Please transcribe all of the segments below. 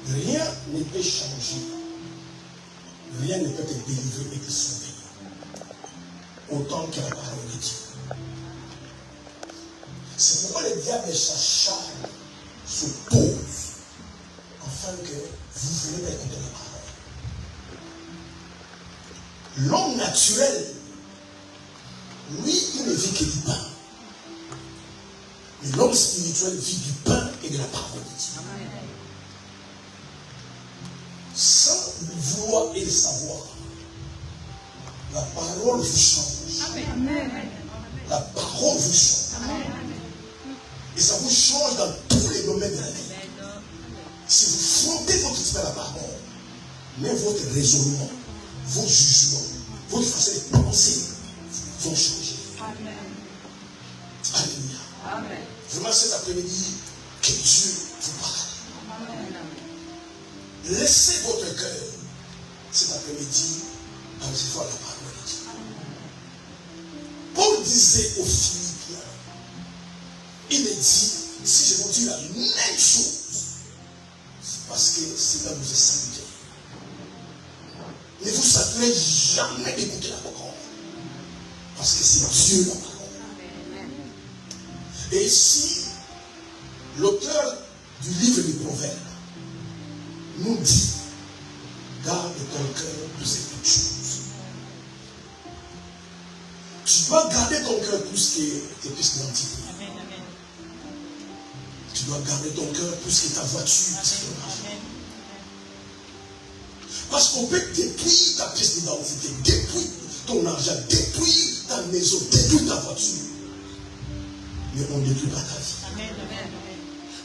Rien ne peut changer. Rien ne peut te délivrer et te sauver. Autant que la parole de Dieu. C'est pourquoi le diable s'acharne, s'oppose, afin que vous veniez écouter la parole. L'homme naturel, lui, il ne vit que du pain. Mais l'homme spirituel vit du pain et de la parole de Dieu. Sans le vouloir et le savoir, la parole vous change. Amen. La parole vous change. Amen. Et ça vous change dans tous les domaines de la vie. Si vous frottez votre esprit à la parole, même votre raisonnement, vos jugements, votre façon de penser vont changer. Amen. Alléluia. Amen. Vraiment cet après-midi, que Dieu vous parle. Amen. Laissez votre cœur cet après-midi à recevoir la parole de Dieu. Paul disait aux Philippiens, il me dit, si je vous dis la même chose, c'est parce que cela vous est salutaire. Ne vous saturez jamais d'écouter la parole, parce que c'est Dieu la parole. Et ici, l'auteur du livre des Proverbes nous dit, garde ton cœur de ces toutes choses. Tu dois garder ton cœur plus que tes pistes d'identité. Tu dois garder ton cœur plus que ta voiture, plus que ton argent. Parce qu'on peut détruire ta pièce d'identité, détruire ton argent, détruire ta maison, détruire ta voiture. Mais on ne détruit pas ta vie.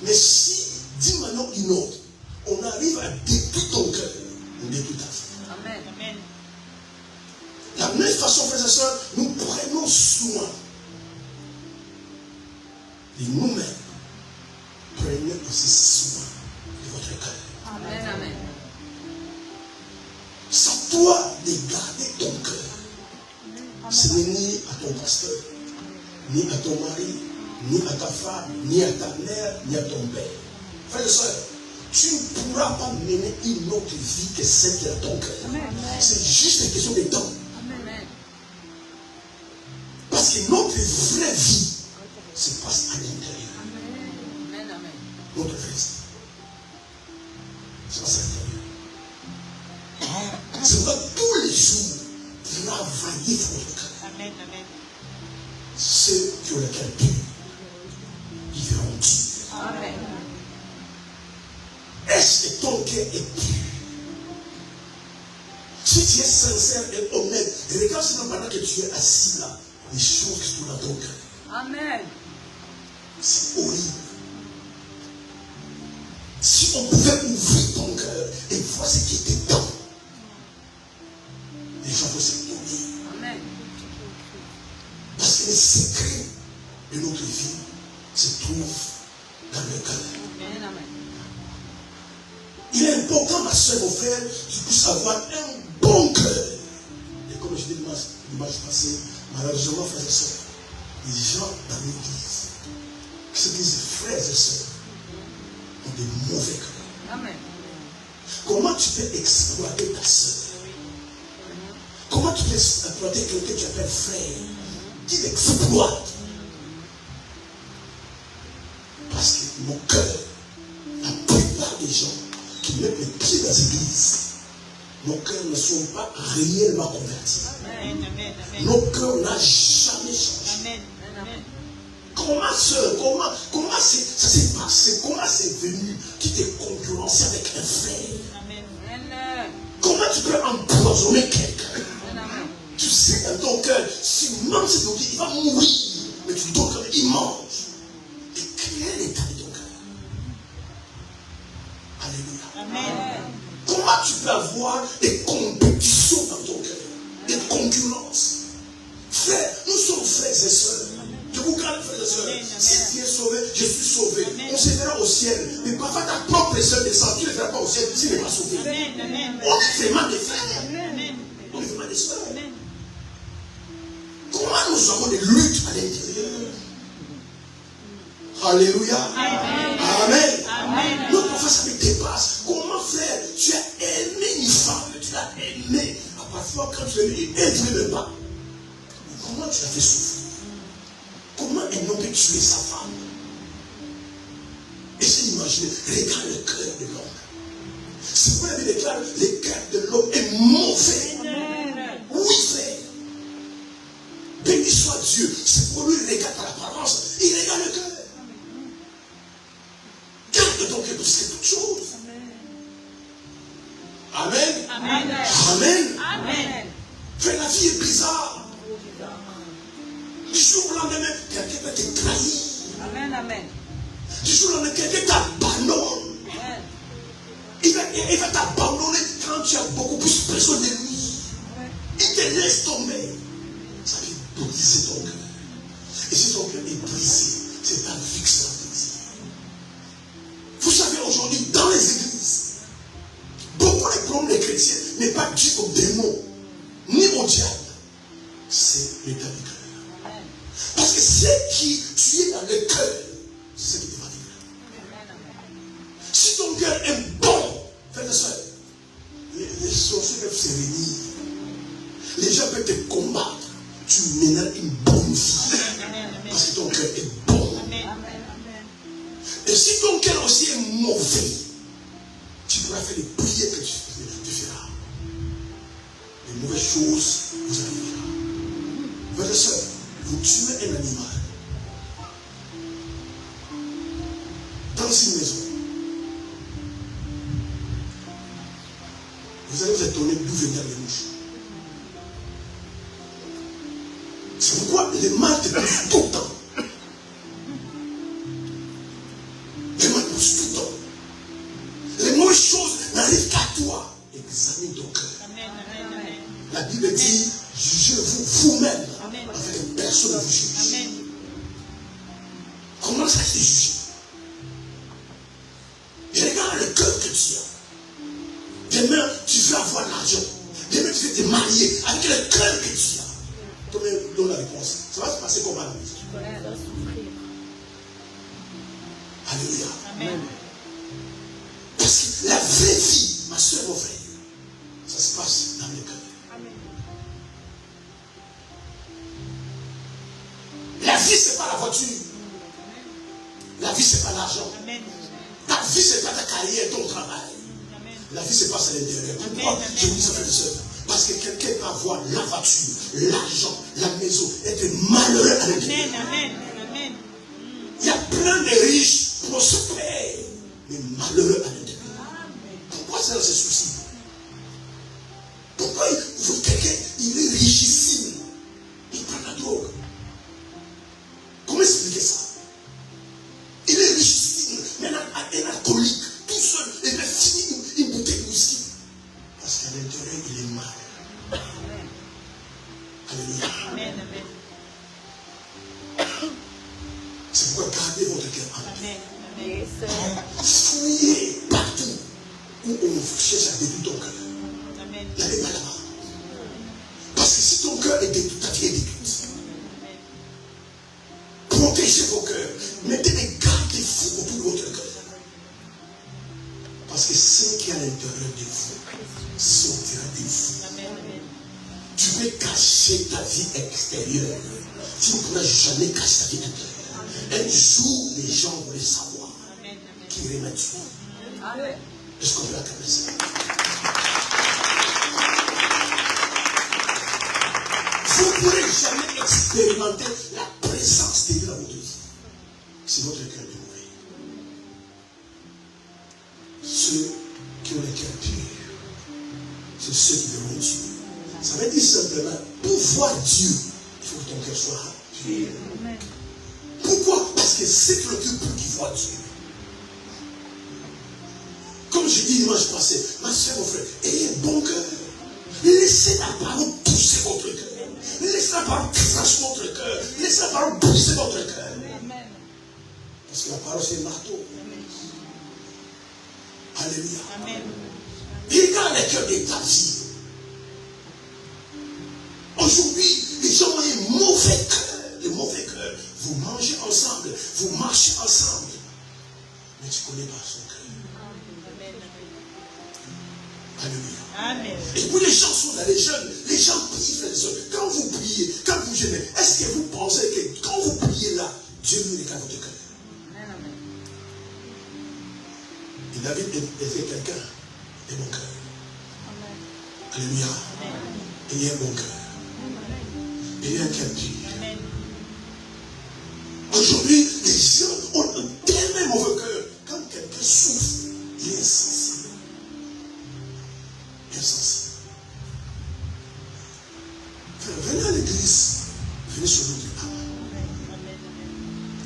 Mais si, d'une manière ou d'une autre, on arrive à détruire ton cœur, on détruit ta vie. Amen. La même façon, frères et sœurs, nous prenons soin de nous-mêmes. Prenez aussi soin de votre cœur. Amen. C'est à toi de garder ton cœur. Ce n'est ni à ton pasteur, ni à ton mari, ni à ta femme, ni à ta mère, ni à ton père. Frères et sœurs, tu ne pourras pas mener une autre vie que celle qui est à ton cœur. C'est juste une question de temps. Amen. Parce que notre vraie vie se passe à l'intérieur. Amen. Notre vraie vie se passe à l'intérieur. C'est pourquoi tous les jours, travaillez votre cœur. Amen. Ceux qui ont le cœur pur, ils verront Dieu. Amen. Est-ce que ton cœur est pur? Si tu es sincère et honnête, regarde seulement pendant que tu es assis là, les choses qui sont dans ton cœur. Amen. C'est horrible. Si on pouvait ouvrir ton cœur et voir ce qui était dedans, les gens vont s'étonner. Amen. Parce que les secrets de notre vie se trouvent dans le cœur. Amen. Il est important, ma soeur, mon frère, que tu puisses avoir un bon cœur. Et comme je dis dimanche passé, malheureusement, frères et sœurs, les gens dans l'église qui se disent frères et sœurs ont des mauvais cœurs. Amen. Comment tu peux exploiter ta sœur? Comment tu peux exploiter quelqu'un que tu appelles frère? Tu l'exploites. Parce que mon cœur, la plupart des gens qui mettent les pieds dans l'église, nos cœurs ne sont pas réellement convertis. Amen. Nos cœurs n'ont jamais changé. Amen. Comment ça s'est passé? Comment c'est venu qui t'est concurrencé avec un frère? Amen. Comment tu peux empoisonner quelqu'un? Tu sais dans ton cœur, si mange cette nourriture, il va mourir. Mais tu dois quand même, il mange. Et quel est l'état de ton cœur? Alléluia. Amen. Comment tu peux avoir des compétitions dans ton cœur? Des concurrences? Frère, nous sommes frères et sœurs. Je vous garde, frères et sœurs. Si tu es sauvé, je suis sauvé. Amen. On se verra au ciel. Mais parfois ta propre sœur descend, tu ne le feras pas au ciel si tu n'es pas sauvé. Amen. On est vraiment des frères. Amen. On est vraiment des sœurs. Comment nous avons des luttes à l'intérieur? Alléluia. Amen. Amen. Amen. Notre parfois ça me dépasse. Comment tu l'aimes, il ne même pas. Mais comment tu l'as fait souffrir? Comment un homme peut tuer sa femme? Essayez d'imaginer, regarde le cœur de l'homme. C'est pourquoi la Bible déclare, le cœur de l'homme est mauvais. Oui, frère. Béni soit Dieu. C'est pour lui, il regarde par l'apparence, il regarde le cœur. Garde donc que c'est toute chose. Amen. Amen. Amen. Amen. Frère, la vie est bizarre. Du jour au lendemain, quelqu'un va te trahir. Amen. Amen. Du jour au lendemain, quelqu'un t'abandonne. Il va t'abandonner quand tu as beaucoup plus besoin de lui. Il te laisse tomber. Ça vient briser ton cœur. Et si ton cœur est brisé, c'est ta vie que ça va briser. Vous savez, aujourd'hui, dans les églises, beaucoup de problèmes des chrétiens n'est pas dû aux démons, ni au diable. C'est l'état du cœur. Parce que ce qui tu es dans le cœur, c'est ce qui te va dire. Si ton cœur est bon, frère et soeur, les sorciers peuvent se réunir. Les gens peuvent te combattre. Tu mèneras une bonne vie. Parce que ton cœur est bon. Et si ton cœur aussi est mauvais, tu pourras faire les prières que tu feras. Les mauvaises choses vous arriveront. Frère et soeur, vous tuez un animal dans une maison. Vous allez vous étonner d'où venaient les mouches. C'est pourquoi les mal te poussent tout le temps. Les mal poussent tout le temps. Les mauvaises choses n'arrivent qu'à toi. Examine ton cœur. La Bible dit, jugez-vous vous-même avec une personne vous juge. Comment ça se juge? Et regarde le cœur que tu as. Demain, tu veux avoir l'argent. Demain, tu veux te marier avec le cœur que tu as. Donne la réponse. Ça va se passer comment à la maison? Alléluia. Amen. Parce que la vraie vie, ma soeur, mon frère, ça se passe dans le cœur. La vie, ce n'est pas la voiture. La vie, ce n'est pas l'argent. Ta vie, ce n'est pas ta carrière, ton travail. La vie, ce n'est pas à l'intérieur. Pourquoi je vous dis ça, frère et soeur? Parce que quelqu'un peut avoir la voiture, l'argent, la maison, être malheureux à l'intérieur. Il y a plein de riches prospères, mais malheureux à l'intérieur. Pourquoi ça se soucie? Pourquoi quelqu'un, il est richissime, il prend la drogue? Comment expliquer ça? Il est richissime, mais un alcoolique, tout seul, il va finir une bouteille de whisky. Parce qu'à l'intérieur, il est mal. Alléluia. Amen, amen. C'est pourquoi gardez votre cœur en paix. Fouillez partout où on cherche à détruire ton cœur. N'allez pas là-bas. Parce que si ton cœur est détruit, ta vie est détruite. Protégez vos cœurs. Mettez des garde-fous autour de votre cœur. Parce que ce qui est à l'intérieur de vous sortira de vous. Tu peux cacher ta vie extérieure. Tu ne pourras jamais cacher ta vie intérieure. Un jour, les gens vont le savoir. Qui remet Dieu. Est-ce qu'on peut acclamer ça? Vous ne pourrez jamais expérimenter la présence de Dieu dans votre vie. C'est votre cœur de mauvais. Ceux qui ont le cœur pur, c'est ceux qui verront Dieu. Ça veut dire simplement, pour voir Dieu, il faut que ton cœur soit pur. Pourquoi? Parce que c'est le cœur pur qui voit Dieu. Comme je dis dimanche passé, ma soeur, mon frère, ayez un bon cœur. Laissez la parole pousser votre cœur. Laissez la parole trancher votre cœur. Laissez la parole briser votre cœur. Parce que la parole, c'est un marteau. Alléluia. Amen. Regarde le cœur de ta vie. Aujourd'hui, les gens ont un mauvais cœur. Le mauvais cœur. Vous mangez ensemble, vous marchez ensemble. Mais tu ne connais pas son cœur. Alléluia. Amen. Et puis les gens sont là, les jeunes, les gens prient, frères et sœurs. Quand vous priez, quand vous jeûnez, est-ce que vous pensez que quand vous priez là, Dieu lui regarde votre cœur? Et David était quelqu'un de bon cœur. Alléluia. Il y a un bon cœur. Il y a un cœur pur. Aujourd'hui, les gens ont un tellement mauvais cœur. Quand quelqu'un souffre, il est insensible. Insensible. Venez à l'église, venez sur le Dieu.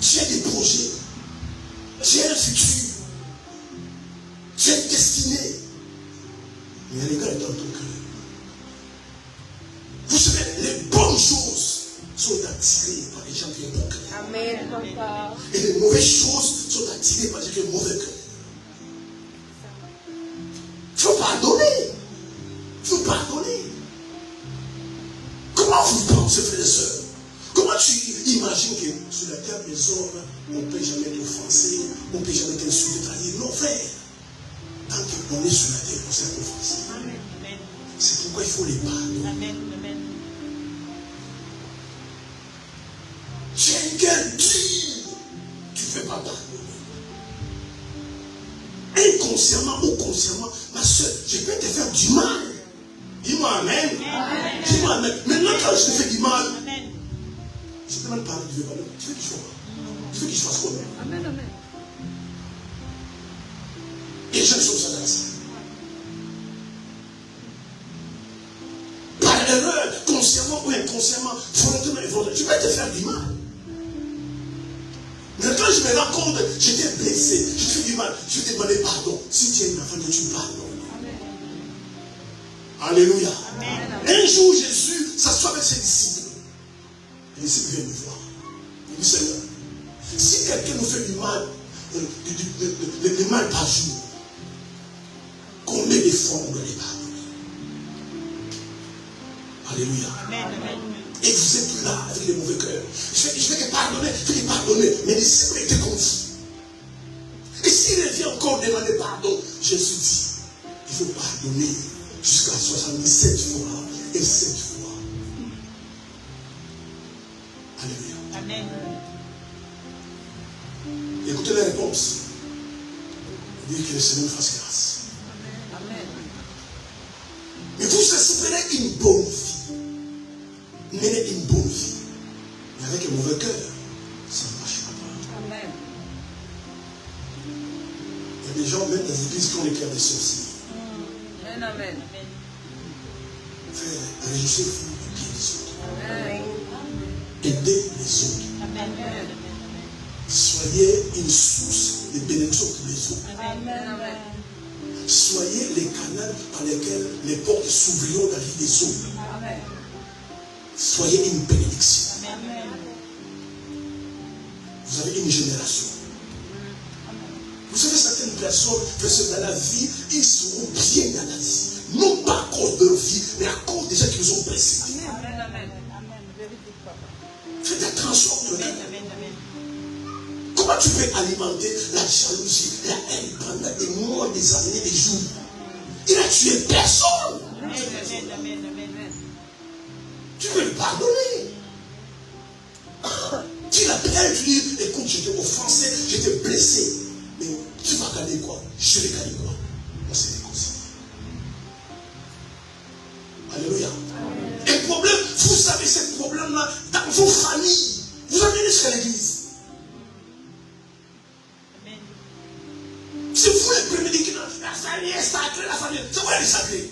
Tu as des projets, tu as un futur, tu es destiné. Mais il y a les gars dans ton cœur. Vous savez, les bonnes choses sont attirées par les gens qui ont bon cœur. Amen, papa. Et les mauvaises choses sont attirées par les gens qui ont mauvais cœur. Il faut pardonner. Il faut pardonner. Comment vous pensez, frères et sœurs? Comment tu imagines que sur la terre des hommes, on ne peut jamais t'offenser, on ne peut jamais t'insulter, trahir? Non, frère. Tant qu'on est sur la terre, on s'est offensé. C'est pourquoi il faut les pardonner. Amen. Amen. Tu as un cœur dur, tu ne fais pas pardonner. Inconsciemment ou consciemment, ma soeur, je peux te faire du mal. Dis-moi amen. Amen. Dis-moi amen. Maintenant, quand je te fais du mal, Amen. je ne peux même pas parler de Dieu. Tu veux que je fasse quoi? Tu veux que je fasse quoi? Amen, amen. Et les gens sont ça dans ça. Par erreur, consciemment ou inconsciemment, volontairement et volontairement, je peux te faire du mal. Mais quand je me rends compte, j'étais blessé, je fais du mal, je vais te demander pardon. Si tu es une enfant de Dieu, tu pardonnes. Alléluia. Amen. Un jour, Jésus s'assoit avec ses disciples. Les disciples viennent me voir. Il dit, Seigneur, si quelqu'un nous fait du mal, du mal par jour, combien de fois on doit les pardonner? Alléluia. Amen. Amen. Et vous êtes là avec les mauvais cœurs. Je vais te pardonner, je vais te pardonner. Mais les disciples étaient confus. Et s'il revient encore demander pardon, Jésus dit, il faut pardonner jusqu'à 77 fois et 7 fois. Alléluia. Amen. Écoutez la réponse. Il dit que le Seigneur fasse grâce. Amen. Mais vous espérez une bonne vie. Menez une bonne vie. Mais avec un mauvais cœur, ça ne marchera pas. Amen. Il y a des gens, même dans les églises, qui ont les cœurs des sorciers. Amen, amen. Frère, réjouissez-vous du bien des autres. Amen. Aidez les autres. Amen. Soyez une source de bénédiction pour les autres. Amen, amen. Soyez les canaux par lesquels les portes s'ouvriront dans la vie des autres. Amen. Soyez une bénédiction. Amen. Vous avez une génération. Vous savez, certaines personnes, dans la vie, ils seront bien dans la vie. Non pas à cause de leur vie, mais à cause des gens qui nous ont blessés. Amen, amen. Faites attention. Amen. Amen. Comment tu peux alimenter la jalousie, la haine pendant des mois, des années, des jours? Il a tué personne. Amen. Tu peux le pardonner. Tu l'appelles, tu dis, écoute, j'étais offensé, j'étais blessé. Mais tu vas gagner quoi? Je vais gagner quoi? On s'est réconcilié. Alléluia. Un problème, vous avez ce problème-là dans vos familles. Vous avez jusqu'à l'église. Amen. C'est vous les premiers qui disent que la famille est sacrée, la famille. C'est quoi elle est sacrée?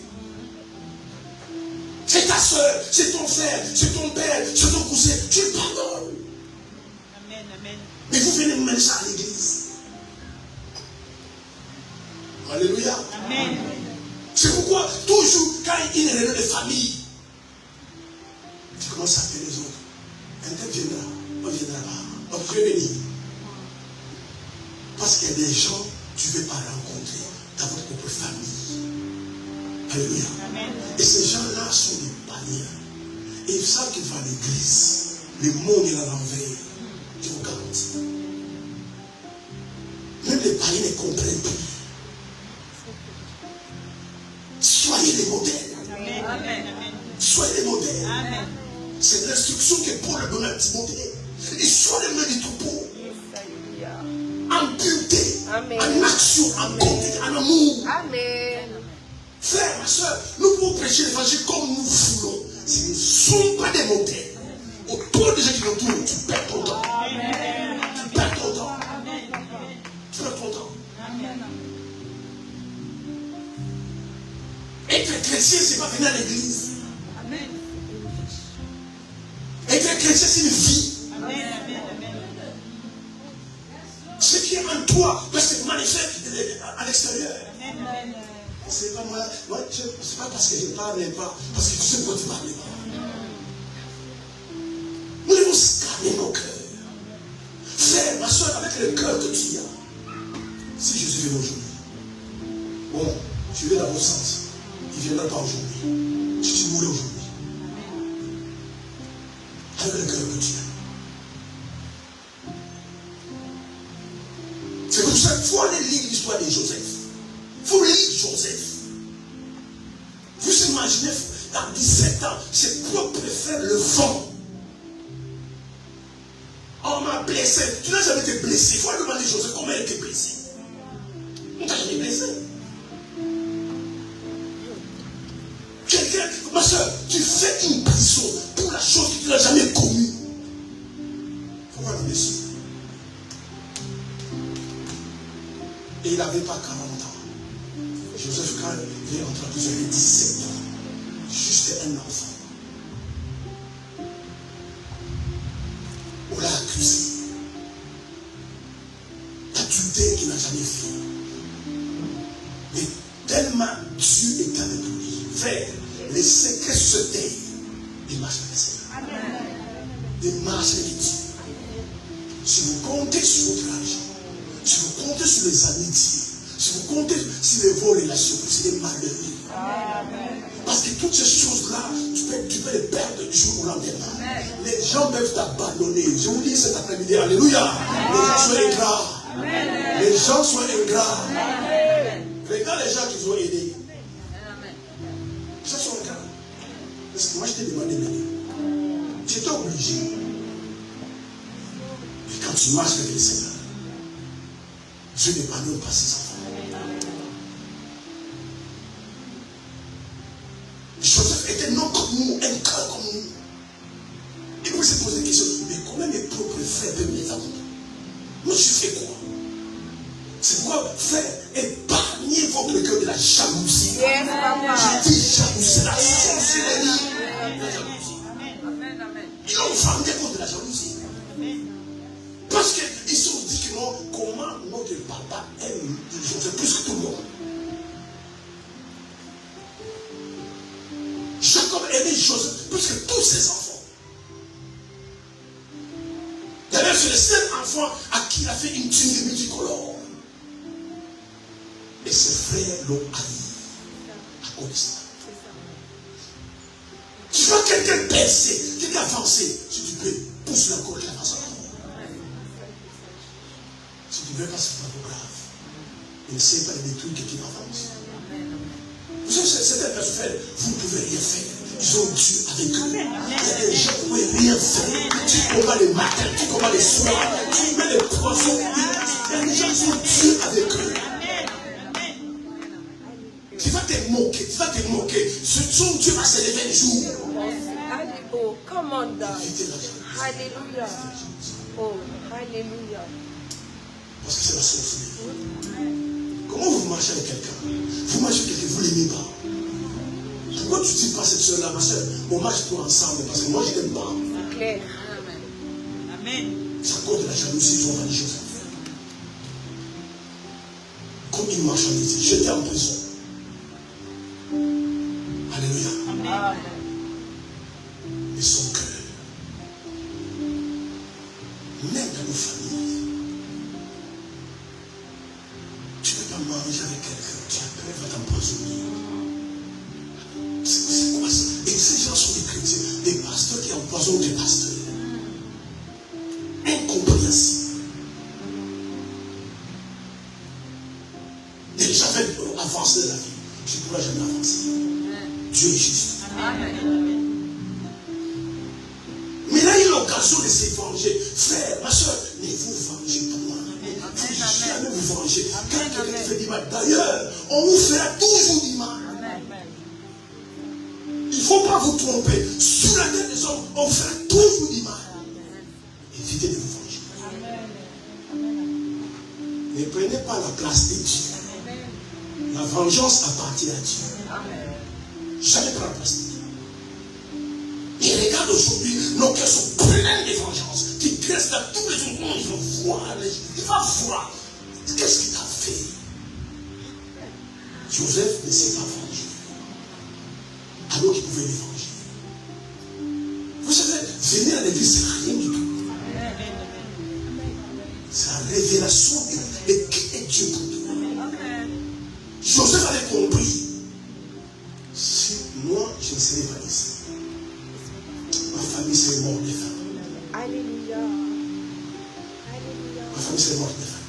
C'est ta soeur, c'est ton frère, c'est ton père, c'est ton cousin. Tu le pardonnes. Amen. Mais vous venez mettre ça à l'église. Alléluia. Amen. C'est pourquoi, toujours, quand il y a une réunion de famille, tu commences à appeler les autres. Un tel viendra, on viendra pas. On peut venir. Parce qu'il y a des gens que tu ne veux pas rencontrer dans votre propre famille. Alléluia. Amen. Et ces gens-là sont des païens. Et ils savent qu'ils vont à l'église. Le monde est à l'envers. Je vous garantis. Même les païens ne comprennent plus. des modèles. Amen. Soyez des modèles. Amen. C'est l'instruction que Paul a donnée à Timothée. Et soyez les mains du troupeau. En pureté, en action, en conduite, en amour. Amen. Frère, ma soeur, nous pouvons prêcher l'évangile comme nous voulons. Ce ne sont pas des modèles. Autour des gens qui l'entourent, tu perds ton temps. Tu perds ton temps. Tu perds ton temps. Être chrétien, ce n'est pas venir à l'église. Être chrétien, c'est une vie. Ce qui est en toi doit se manifester à l'extérieur. C'est pas moi, c'est pas parce que je ne parle pas, parce que tu sais pourquoi tu ne parles pas. Nous devons scanner nos cœurs. Frère, ma soeur, avec le cœur que tu as, si je suis venu aujourd'hui, bon, tu viens dans mon sens, il ne viendra pas aujourd'hui. Si tu mourrais aujourd'hui, avec le cœur que tu as. C'est pour ça qu'il faut aller lire l'histoire de Joseph. Il faut lire Joseph. Vous imaginez, dans 17 ans, ses propres frères le font. On m'a blessé. Tu n'as jamais été blessé. Il faut demander Joseph comment il a été blessé. On ne t'a jamais blessé. Quelqu'un, ma soeur, tu fais une prison pour la chose que tu n'as jamais commise. Pourquoi il est blessé? Et il n'avait pas 40 ans. Joseph, quand il est entré en prison, il avait 17 ans. Juste un enfant. On l'a accusé d'adultère qu'il n'a jamais fait. Mais tellement Dieu est avec lui. Frère, les secrets se taillent. Il marche avec le Seigneur. Il marche avec Dieu. Si vous comptez sur votre argent, si vous comptez sur les amitiés, si vous comptez sur les vos relations, c'est des malheureux. Parce que toutes ces choses-là, tu peux les perdre du jour au lendemain. Les gens peuvent t'abandonner. Je vous dis cet après-midi, alléluia. Les gens sont ingrats. Les gens sont ingrats. Regarde les gens qui ont aidé. Les gens sont ingrats. Parce que moi, je t'ai demandé d'aider. J'étais obligé. Et quand tu marches avec le Seigneur, Dieu n'épargne pas ses enfants. Joseph était non comme nous, un cœur comme nous. Et puis il s'est posé la question, mais comment mes propres frères peuvent les abandonner? Moi, je fais quoi? C'est pourquoi, frère, épargnez votre cœur de la jalousie. Yes, papa. Je dis jalousie, la sorcellerie. Ils ont vendu contre la jalousie. Parce qu'ils se sont dit que non, comment notre papa aime Joseph plus que tout le monde. Jacob aimait Joseph plus que tous ses enfants. D'ailleurs, c'est le seul enfant à qui il a fait une tunique multicolore. Et ses frères l'ont haï à cause de ça. Tu vois quelqu'un percer, quelqu'un avancer, si tu peux, pousse encore qu'il avance encore. Si tu ne veux pas, c'est pas trop grave. Il ne sait pas de détruire quelqu'un avance. Vous savez, certaines personnes, vous ne pouvez rien faire. Ils ont Dieu avec eux. Il y a des gens qui ne peuvent rien faire. Tu combats les matins, tu combats les soirs, tu mets les poissons. Il y a des gens qui ont Dieu avec eux. Tu vas te moquer, tu vas te moquer. Son Dieu va se lever un jour. Oh, come on, God. Évitez la jalousie. Hallelujah. Oh, hallelujah. Parce que c'est la sorcellerie. Comment vous marchez avec quelqu'un? Vous marchez avec quelqu'un, vous ne l'aimez pas. Pourquoi tu ne dis pas cette soeur-là, ma soeur, on marche toi ensemble parce que moi je ne t'aime pas. Claire. Amen. C'est à cause de la jalousie qu'ils ont vendu Joseph. Comme il marche en Égypte, j'étais en prison. Alléluia. Amen. Et son cœur, même dans nos familles, tu ne peux pas manger avec quelqu'un, tu as peur, il va t'empoisonner. C'est quoi ça? Et ces gens sont des chrétiens, des pasteurs qui empoisonnent des pasteurs. Incompréhensible. Et les gens veulent avancer dans la vie. Tu ne pourras jamais avancer. Dieu est juste. Amen. Mais là, il a l'occasion de se venger. Frère, ma soeur, ne vous vengez pas. Je ne vais jamais vous venger. Quand quelqu'un fait du mal, d'ailleurs, on vous fera toujours du mal. Il ne faut pas vous tromper. Sur la tête des hommes, on fera toujours du mal. Évitez de vous venger. Ne prenez pas la place de Dieu. La vengeance appartient à Dieu. Jamais prendre la place de Dieu. Et regarde aujourd'hui, nos cœurs sont pleins de vengeance. Qui graissent dans tous les endroits, ils vont voir. Il va voir. Qu'est-ce qu'il t'a fait? Joseph ne s'est pas vengé. Alors qu'il pouvait les venger. Vous savez, venir à l'église, c'est rien du tout. C'est la révélation de qui est Dieu pour toi. Joseph avait compris. Si moi, je ne serais pas ici, ma famille serait morte de faim. Alléluia. Ma famille serait morte de faim.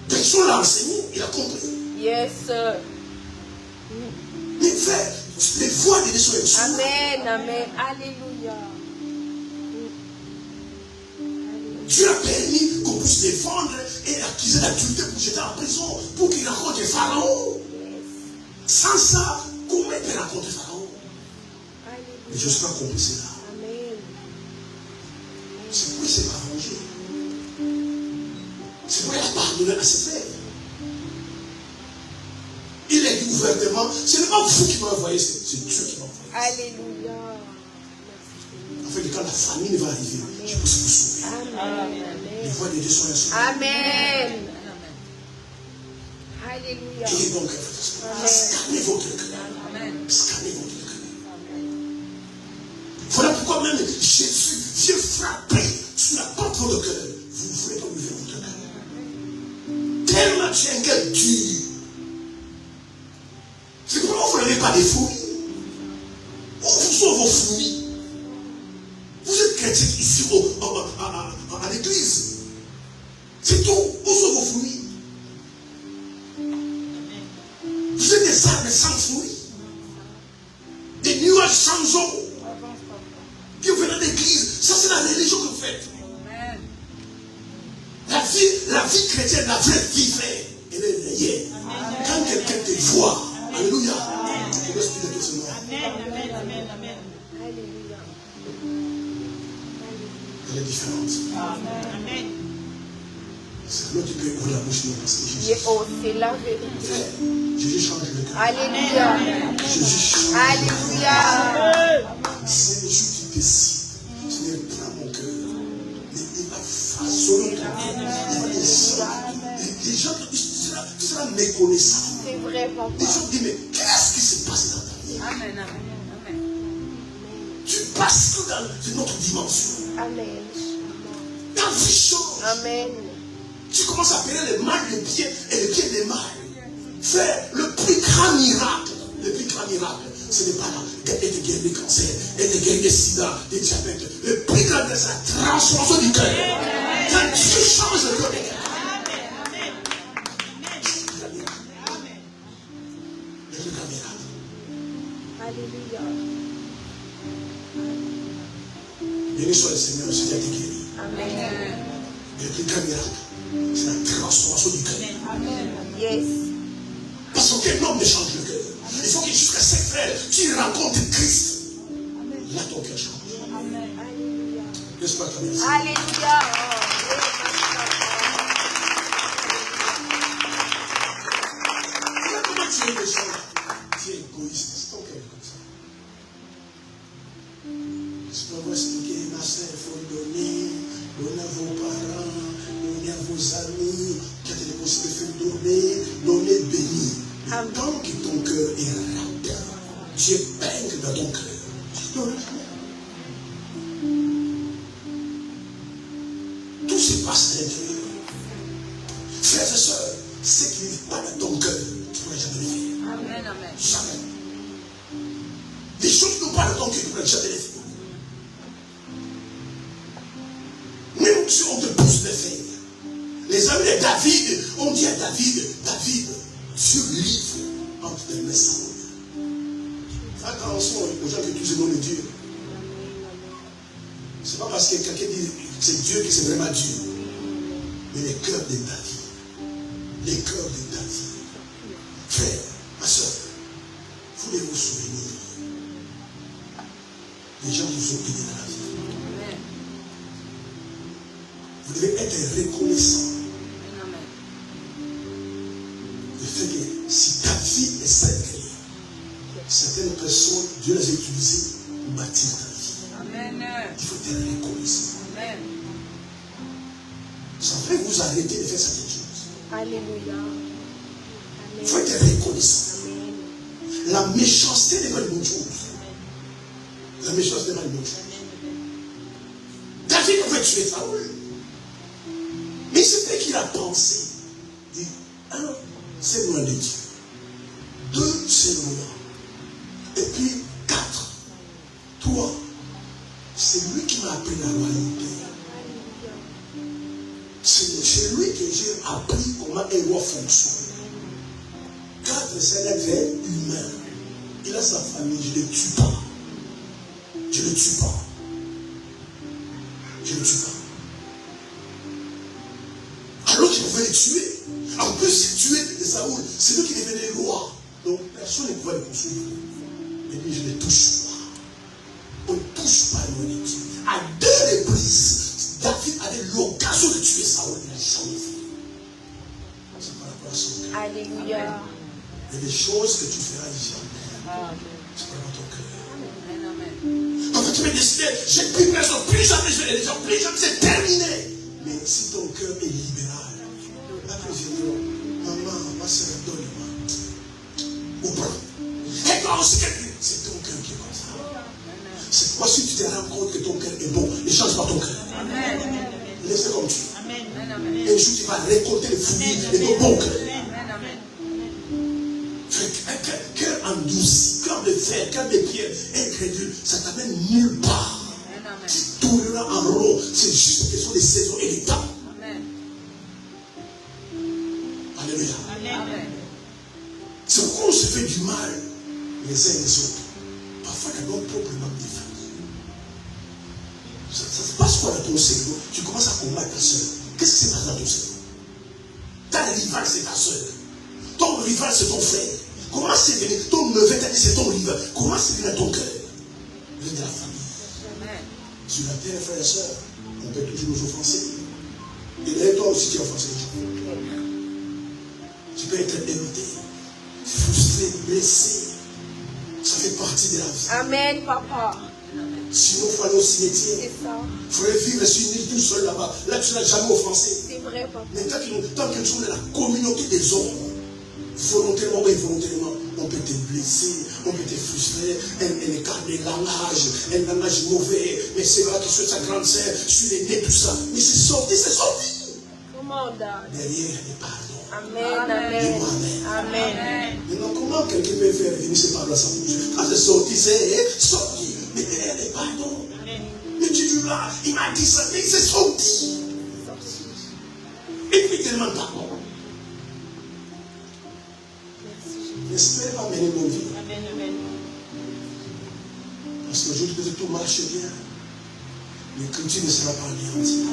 Personne l'a enseigné, il a compris. Yes, sir. Mais frère, les voix de Dieu sont exaucées. Amen, amen. Alléluia. Dieu a permis qu'on puisse les vendre et accuser l'adultère pour jeter en prison, pour qu'il rencontre Pharaon. Sans ça, comment il peut rencontrer Pharaon? Mais je suis pas compris cela. Amen. C'est pourquoi il ne s'est pas vengé. C'est pourquoi il a pardonné à ses frères. Il est dit ouvertement, ce n'est pas vous qui m'avez envoyé, c'est Dieu qui m'a envoyé. Alléluia. En fait, quand la famine va arriver, je peux vous sauver. Amen. Les voix de Dieu sont insouciantes. Amen. Alléluia. Et donc, scannez votre cœur. Scannez votre cœur. Voilà pourquoi même Jésus vient frapper sur la porte de votre cœur. Vous ne voulez pas ouvrir votre cœur. Tellement tu es un cœur dur. C'est pourquoi vous n'avez pas des fruits. Où sont vos fruits? Vous êtes chrétien ici à l'église. C'est tout. Où sont vos fruits? Vous êtes des arbres sans fruits. Des nuages sans eau. Puis vous venez à l'église. Ça, c'est la religion que vous faites. La vie chrétienne, la vraie vie, frère, elle est réelle. Quand quelqu'un te voit, alléluia, il va expliquer tout cela. Alléluia. Elle est différente. Amen. C'est là que tu peux ouvrir la bouche, non, parce que Jésus. Oh, c'est la vérité. Frère, Jésus change le cœur. Alléluia. Jésus change. Alléluia. C'est le jour qui décide. Je ne prends mon cœur. Mais il va façonner ton cœur. Il va les gens, tu seras méconnaissant. C'est vrai, Les papa. gens disent, mais qu'est-ce qui se passe dans ta vie? Amen. Tu passes dans une autre dimension. Amen. Ta vie change. Amen. Tu commences à appeler le mal le bien et le bien le mal. Frère, le plus grand miracle, ce n'est pas là d'être guéri du cancer, d'être guéri du sida, du diabète. Le plus grand, c'est la transformation du cœur. Quand Dieu change le cœur des cœurs. Le plus grand miracle. Alléluia. Béni soit le Seigneur, je t'ai été guéri. Amen. Le plus grand miracle, c'est la transformation du cœur. Yes. Parce qu'un homme ne change le cœur. Il faut que jusqu'à ses frères, tu rencontres Christ. Là, ton cœur change. Alléluia. N'est-ce pas, ta merci? Alléluia. Comment tu es méchant? Tu es égoïste. C'est ton cœur comme ça. Je peux vous expliquer, ma soeur, il faut donner à vos parents, donner à vos amis, quand il est possible de faire donner béni. Et tant que ton cœur est rempli, Dieu baigne dans ton cœur. Tu donnes jamais. Tout se passe à l'intérieur. Frères et sœurs, ce qui n'est pas dans ton cœur, tu ne pourras jamais le faire. Amen. Jamais. Les choses qui n'ont pas dans ton cœur, tu ne pourras jamais les faire. Même si on te pousse les faire. Les amis de David, on dit à David, Dieu livre entre tes mains sans. Attention aux gens qui utilisent le nom de Dieu. Ce n'est pas parce que quelqu'un dit que c'est Dieu que c'est vraiment Dieu. Mais les cœurs de ta vie. Les cœurs de ta vie. Frère, ma soeur, vous devez vous souvenir. Les gens qui vous ont aidé dans la vie. Vous devez être reconnaissant. Le fait que si ta vie est celle qu'elle est, certaines personnes, Dieu les a utilisées pour bâtir ta vie. Amen. Il faut être reconnaissant. Amen. Ça fait que vous arrêtez de faire certaines choses. Alléluia. Il faut être reconnaissant. La méchanceté n'est pas une bonne chose. La méchanceté n'est pas une bonne chose. David pouvait tuer Saoul. Mais c'était qu'il a pensé. Il dit, un, c'est loin de Dieu. Deux, c'est loin. Et puis, quatre, toi, c'est lui qui m'a appris la royauté. C'est chez lui que j'ai appris comment un roi fonctionne. Quatre, c'est un être humain. Il a sa famille, je ne le tue pas. Je ne le tue pas. Je ne le tue pas. Alors qu'il pouvait le tuer. En plus, il tuait de Saoul. C'est lui qui devenait roi. Donc, personne ne pouvait le poursuivre. Mais lui, je ne le touche pas. On ne touche pas le Dieu. À deux reprises, David avait l'occasion de tuer Saoul. Il n'a jamais fait. C'est par rapport à son cœur. Alléluia. Il y a des choses que tu feras jamais. C'est par rapport à ton cœur. En fait, tu m'as décidé, j'ai plus personne, plus jamais je vais les gens, plus jamais, c'est terminé. Mais si ton cœur est libéral, après je dis, maman, ma soeur, donne-moi. Ou prends. Et toi aussi, c'est ton cœur qui est comme ça. C'est moi, si tu te rends compte que ton cœur est bon, ne change pas ton cœur. Laisse-le comme tu es. Et un jour, tu vas récolter les fruits de ton bon cœur. Un cœur endurci, cœur de fer, cœur de pierre, incrédule, ça t'amène nulle part. Tu tourneras en rond. C'est juste une question de saison et de temps. Alléluia. C'est pourquoi on se fait du mal les uns et les autres. Parfois, il y a d'autres problèmes de famille. Ça se passe quoi dans ton cerveau? Tu commences à combattre ta soeur. Qu'est-ce qui se passe dans ton cerveau? Ta rival, c'est ta soeur. Ton rival, c'est ton frère. Comment c'est venu? Ton neveu t'a dit c'est ton rival. Comment c'est venu à ton cœur? Venu de la famille. Sur la terre, frères et sœurs, on peut toujours nous offenser. Et d'ailleurs, toi aussi, tu es offensé. Tu peux être hérité, frustré, blessé. Ça fait partie de la vie. Amen, papa. Sinon, il faut aller au cimetière. C'est ça. Il faudrait vivre sur une île tout seul là-bas. Là, tu n'as jamais offensé. C'est vrai, papa. Mais tant que nous sommes dans la communauté des hommes, volontairement ou involontairement, on peut te blesser, on peut te frustrer, un écart de langage, un langage mauvais, mais c'est vrai que sur sa grande sœur, sur les nez, tout ça. Mais c'est sorti, c'est sorti. Comment, Dad? Derrière, il y a des pardons. Amen, amen. Amen. Maintenant, comment quelqu'un peut faire venir ses paroles à sa bouche? Quand c'est sorti, c'est sorti. Mais derrière, il y a des pardons. Mais tu dis là, il m'a dit ça, mais c'est sorti. Et puis tellement de pardon. N'espérez pas mener nos vies. Parce que aujourd'hui, que tout marche bien, l'écriture ne sera pas anéantie.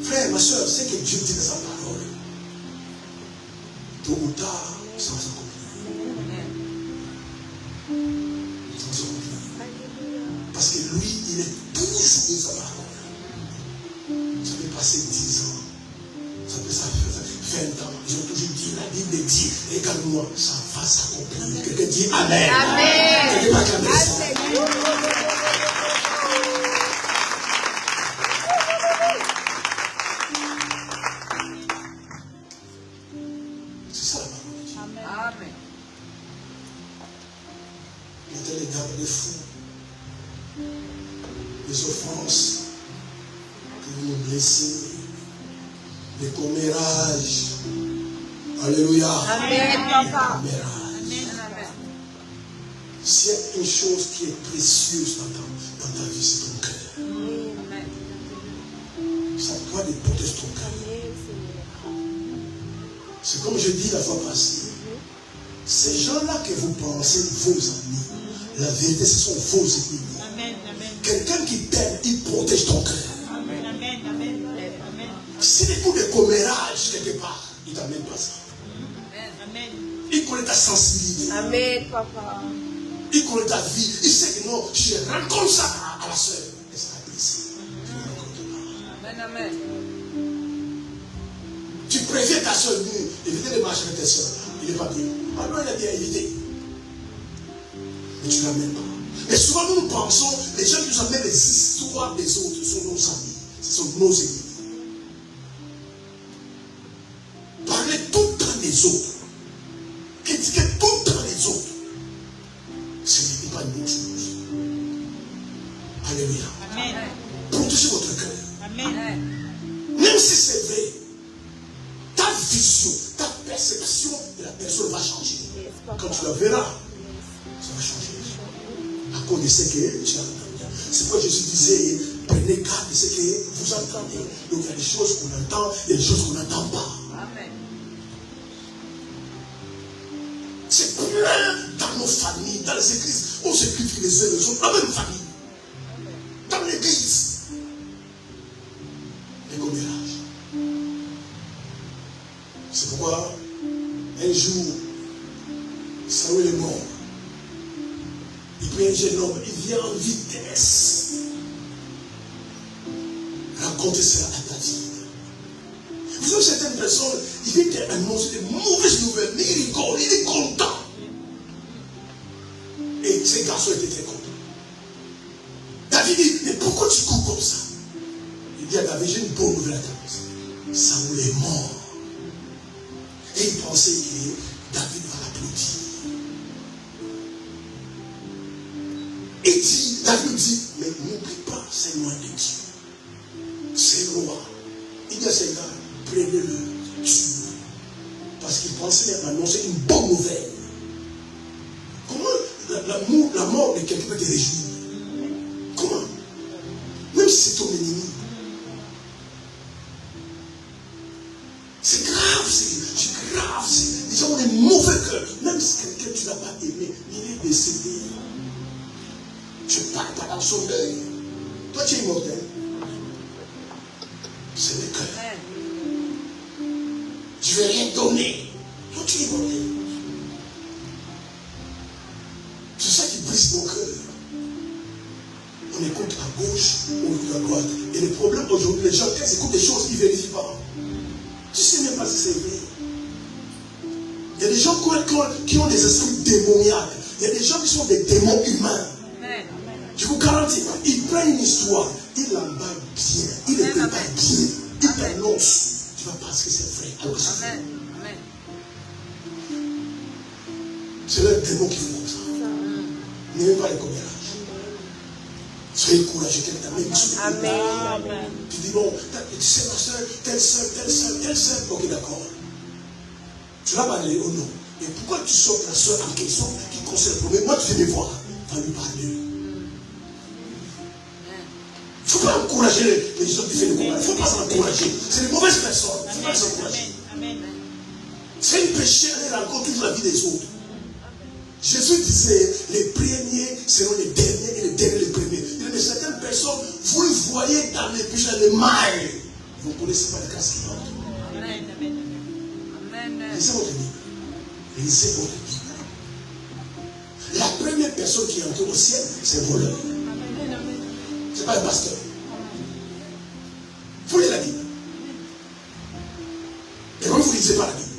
Frère, ma soeur, c'est que Dieu dit dans sa parole. Tôt ou tard, ça va s'accomplir. Ça va s'accomplir. Parce que lui, il est toujours dans sa parole. Ça peut passer 10 ans. Ça peut faire 20 ans. J'ai toujours dit, la Bible dit, regarde-moi, ça va s'accomplir. Quelqu'un dit Amen. Amen. Quelqu'un va acclamer ça. C'est ça la parole de Dieu. Amen. Mettez les garde-fous, les offenses que vous nous blessez, les commérages. Alléluia. Amen, papa. Les commérages. S'il y a une chose qui est précieuse dans ta vie, c'est ton cœur. Ça doit protéger ton cœur. C'est comme je dis la fois passée. Ces gens-là que vous pensez vos amis, la vérité, ce sont vos ennemis. Amen. Amen. Quelqu'un qui t'aime, il protège ton cœur. Amen. Amen. Amen. Si les coups de commérage quelque part, il t'amène pas ça. Amen. Il connaît ta sensibilité. Amen, papa. Il connaît ta vie. Il sait que non, je rencontre ça à la soeur. Et ça va blesser. Amen, amen. Tu préviens ta soeur, évitez de marcher avec tes soeurs. Il n'est pas bien. Alors il a bien évité. Mais tu ne l'amènes pas. Mais souvent nous pensons, les gens qui nous amènent les histoires des autres sont nos amis. Ce sont nos ennemis. Parler tout le temps des autres. Critiquer tout le temps les autres. Ce n'est pas une bonne chose. Alléluia. Amen. Protégez votre cœur. Amen. Même si c'est vrai, ta vision, ta perception de la personne va changer. Quand tu la verras, ça va changer. À cause de ce que tu as entendu. C'est pourquoi Jésus disait, prenez garde de ce que vous entendez. Donc il y a des choses qu'on entend, il y a des choses qu'on n'entend pas. Amen. C'est plein dans nos familles, dans les églises. On se critique les uns les autres, la même famille. Dans l'église. Les commérages. C'est pourquoi, un jour, Saül est mort. Il prend un jeune homme, il vient en vitesse. Raconter cela à ta vie. Vous savez, certaines personnes, ils viennent annoncer des mauvaises nouvelles, mais il rigole, il est content. Et ces garçons étaient très contents. David dit, mais pourquoi tu cours comme ça? Il dit à David, j'ai une bonne nouvelle à t'annoncer. Saül est mort. Et il pensait que David va l'applaudir. Il dit, David dit, mais n'oublie pas, c'est loin de Dieu. C'est le roi. Il dit à ces gars, prenez-le, tue-le. Parce qu'il pensait annoncer une bonne nouvelle. Comment la mort de quelqu'un peut te réjouir? Comment? Même si c'est ton ennemi. C'est grave, c'est grave. Les gens ont des mauvais cœurs. Même si quelqu'un tu n'as pas aimé, il est décédé. Tu ne parles pas dans son deuil. Toi, tu es immortel. C'est le cœur. Je ne vais rien donner. Toi, tu es immortel. C'est ça qui brise mon cœur. On écoute à gauche, on écoute à droite. Et le problème aujourd'hui, les gens, quand ils écoutent des choses, ils ne vérifient pas. Tu ne sais même pas si c'est vrai. Il y a des gens qui ont des esprits démoniaques. Il y a des gens qui sont des démons humains. Je vous garantis, ils prennent une histoire, ils l'emballent bien, ils le préparent bien, ils t'annoncent. Tu vas penser que c'est vrai. Alors c'est vrai. C'est le démon qui fait comme ça. N'aimez pas les commérages. Soyez courageux, quelqu'un t'a même sur le Amen. Tu dis bon, tu sais ma soeur, telle soeur, telle soeur, telle soeur. Ok, d'accord. Tu vas parler au nom. Et pourquoi tu sors la soeur en question qui concerne le problème? Moi, tu viens me voir. Va lui parler. Il ne faut pas encourager les gens qui font le combat. Il ne faut pas s'encourager. C'est les mauvaises personnes. Il ne faut pas s'encourager. C'est une péché, elle rencontre toujours la vie des autres. Jésus disait, les premiers seront les derniers et les derniers les premiers. Il y a certaines personnes, vous le voyez dans les péchés, dans les mailles. Vous ne connaissez pas les cas qui entrent. Lisez votre Bible. Lisez votre Bible. La première personne qui entre au ciel, c'est un voleur. Ce n'est pas un pasteur. Vous lisez la Bible. Et quand vous ne lisez pas la Bible,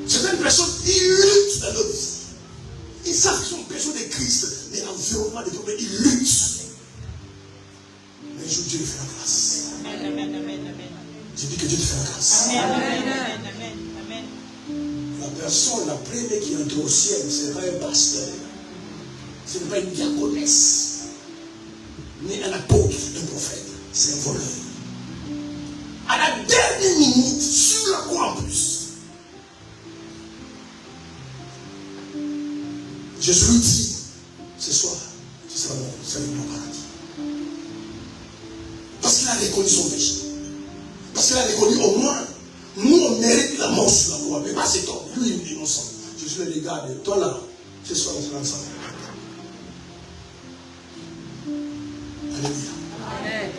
certaines personnes, ils luttent dans leur vie. Ils savent qu'ils sont besoin de Christ, mais l'environnement des problèmes, ils luttent. Mais un jour, Dieu lui fait la grâce. Je dis que Dieu te fait la grâce. La personne, la première qui entre au ciel, ce n'est pas un pasteur. Ce n'est pas une diaconesse. Ni un apôtre, un prophète. C'est un voleur. À la dernière minute, sur la croix en plus, Jésus lui dit, ce soir, tu seras mon paradis. qu'il a reconnu son péché. Parce qu'il a reconnu au moins, nous on mérite la mort sur la croix. toi. Mais pas cet homme. Lui, il est innocent. Je le regarde. Toi là, ce soir, on sera ensemble. Alléluia. Amen.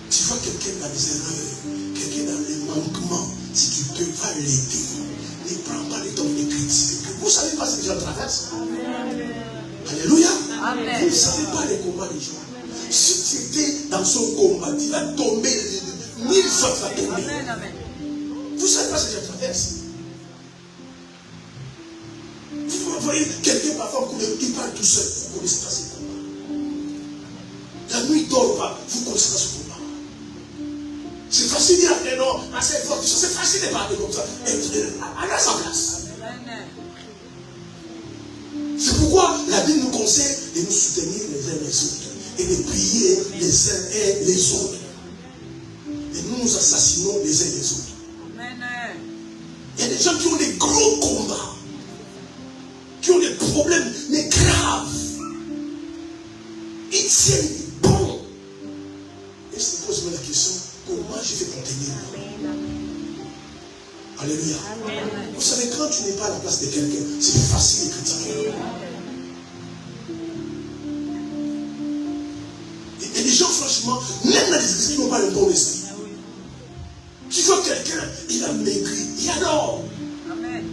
Tu vois quelqu'un dans les erreurs, quelqu'un dans les manquements, si tu peux pas l'aider, ne prends pas le temps de critiquer. Vous ne savez pas ce que les gens traversent. Alléluia. Amen. Vous ne savez pas les combats des gens. Si tu étais dans son combat, tu vas tomber 1000 fois, tu vas tomber. Amen. Amen. Vous ne savez pas ce que les gens traversent. Vous voyez quelqu'un parfois qui parle tout seul, vous ne connaissez pas ses combats. La nuit ne dort pas, vous ne connaissez pas ce combat. C'est facile de dire après non, c'est facile de parler comme ça. Elle a sa place. Amen. C'est pourquoi la Bible nous conseille de nous soutenir les uns les autres et de prier les uns et les autres. Et nous nous assassinons les uns les autres. Amen. Il y a des gens qui ont des gros combats, qui ont des problèmes, mais graves. Ils tiennent bon. Et je me pose la question, comment je vais contenir moi? Alléluia. Amen. Vous savez, quand tu n'es pas à la place de quelqu'un, c'est facile de critiquer. Et les gens, franchement, même dans les églises qui n'ont pas le bon esprit, tu vois quelqu'un, il a maigri, et alors, Amen.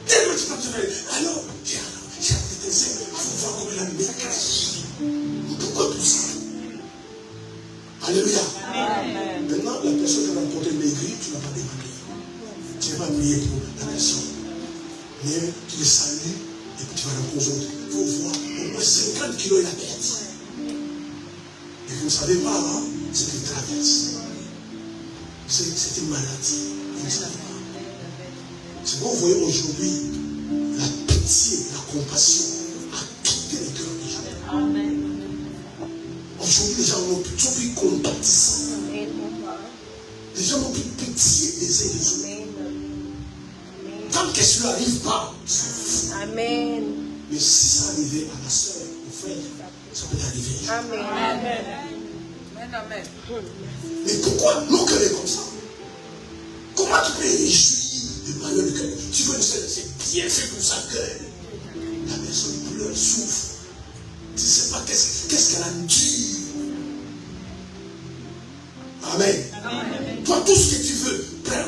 tellement tu peux te faire, alors, j'ai appris tes ailes, il faut voir comment il a maigri. Pourquoi tout ça? Alléluia. Amen. Maintenant, la personne qui a rencontré maigri, tu n'as pas demandé. Tu n'as pas prié pour la personne. Mais tu les salues et puis tu vas rencontrer. Il faut voir au moins 50 kilos il a perdu. Et vous ne savez pas hein, ce qu'il traverse. C'est une maladie. Vous ne savez pas. C'est pourquoi vous voyez aujourd'hui la pitié, la compassion a quitté les cœurs des gens. Amen. Aujourd'hui, les gens sont plus compatissants. Les gens n'ont plus pitié des uns des autres. Tant que cela n'arrive pas, Amen. mais si ça arrivait à la soeur, au frère, ça peut arriver. Amen. Amen. Amen. Mais pourquoi nos cœurs est comme ça? Comment tu peux réjouir du malheur du cœur? Tu veux c'est bien fait pour sa cœur. La personne pleure, souffre. Tu ne sais pas qu'est-ce qu'elle a dû. Amen. Amen. Toi, tout ce que tu veux,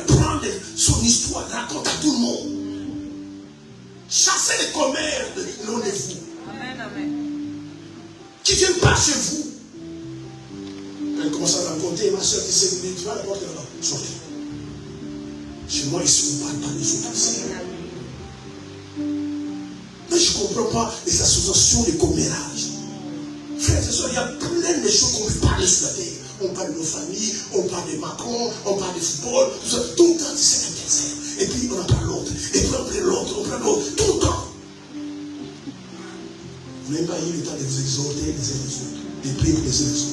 prendre son histoire, raconte à tout le monde. Chassez les commères de l'un de vous. Amen. Amen. Qui ne viennent pas chez vous. Elle commence à raconter, ma soeur qui s'est venue, tu vas la porter là-bas. Sortez. Chez moi, ici, on ne parle pas des autres ici. Mais je ne comprends pas les associations de commérage. Frères et sœurs, il y a plein de choses qu'on peut parler sur la terre. On parle de nos familles, on parle de Macron, on parle de football, tout ça. Tout le temps, c'est un cancer. Et puis on en parle l'autre. Et puis on prend l'autre, on prend l'autre. Tout le temps. Vous n'avez pas eu le temps de vous exhorter les uns les autres, de prier les uns les autres.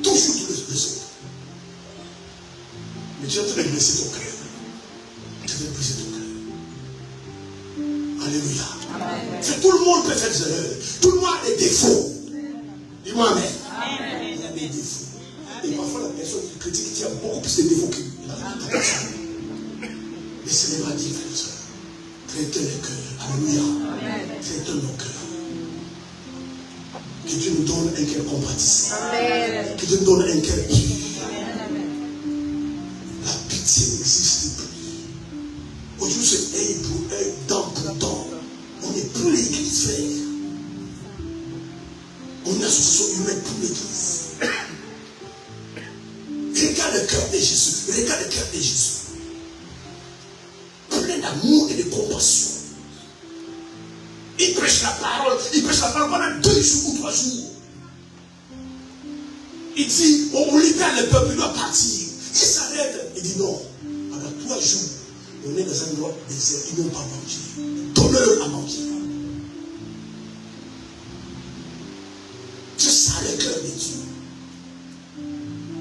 Toujours les autres. Mais tu es en train de blesser ton cœur. Tu vas briser ton cœur. Alléluia. Amen. Tout le monde peut faire des erreurs. Tout le monde a des défauts. Dis-moi Amen. Amen. Il y a des défauts. Et parfois la personne qui critique tient beaucoup plus de défauts que la personne. Mais ce n'est pas dit, frère et soeur. Traitez les cœurs. Alléluia. Amen. Traitez nos cœurs. Que Dieu nous donne un cœur compatissant. Amen. Que Dieu nous donne un cœur pur. Amen. La pitié n'existe plus. Aujourd'hui, c'est œil pour œil, dent pour dent. On n'est plus l'église, frère. On est une association humaine pour l'église. Regarde le cœur de Jésus. Regarde le cœur de Jésus. Plein d'amour et de compassion. Il prêche la parole. Il prêche la parole pendant 2 jours ou 3 jours. Il dit, on libère le peuple, il doit partir. Il s'arrête. Il dit non. Pendant 3 jours, on est dans un endroit désert. Ils n'ont pas mangé. Donnez-leur à manger. C'est ça le cœur de Dieu.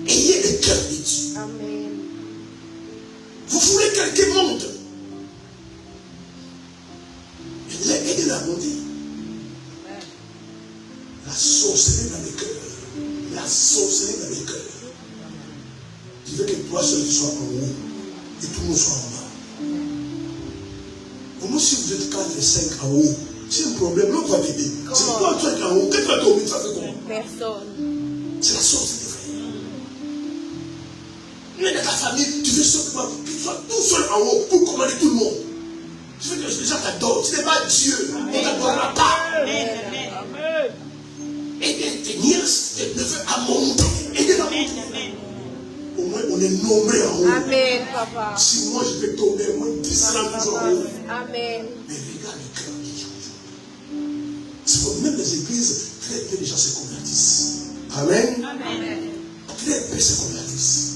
Ayez le cœur de Dieu. Amen. Vous voulez que quelqu'un monte. Aidez-le à monter. La sorcellerie dans les cœurs. La sorcellerie dans les cœurs. Tu veux que toi seul tu sois en haut. Et tout le monde soit en bas. Au moins, si vous êtes 4 et 5 en haut, c'est un problème. L'autre va t'aider. C'est quoi toi qui es en haut? Qu'est-ce que tu vas tomber? Ça fait comment? Personne. C'est la source des frères. Mais dans ta famille, tu veux simplement que tu sois tout seul en haut pour commander tout le monde. Tu veux que les gens t'adorent. Tu n'es pas Dieu. On ne t'adorera pas. Aidez tes nièces, tes neveux à monter. Aidez-les à monter. Au moins, on est nombreux en haut. Amen, papa. Si moi je vais tomber, moi 10 ans toujours en haut. Amen. Mais regarde le cœur qui change. C'est pour même les églises, très peu de gens se convertissent. Amen. Très peu se convertissent.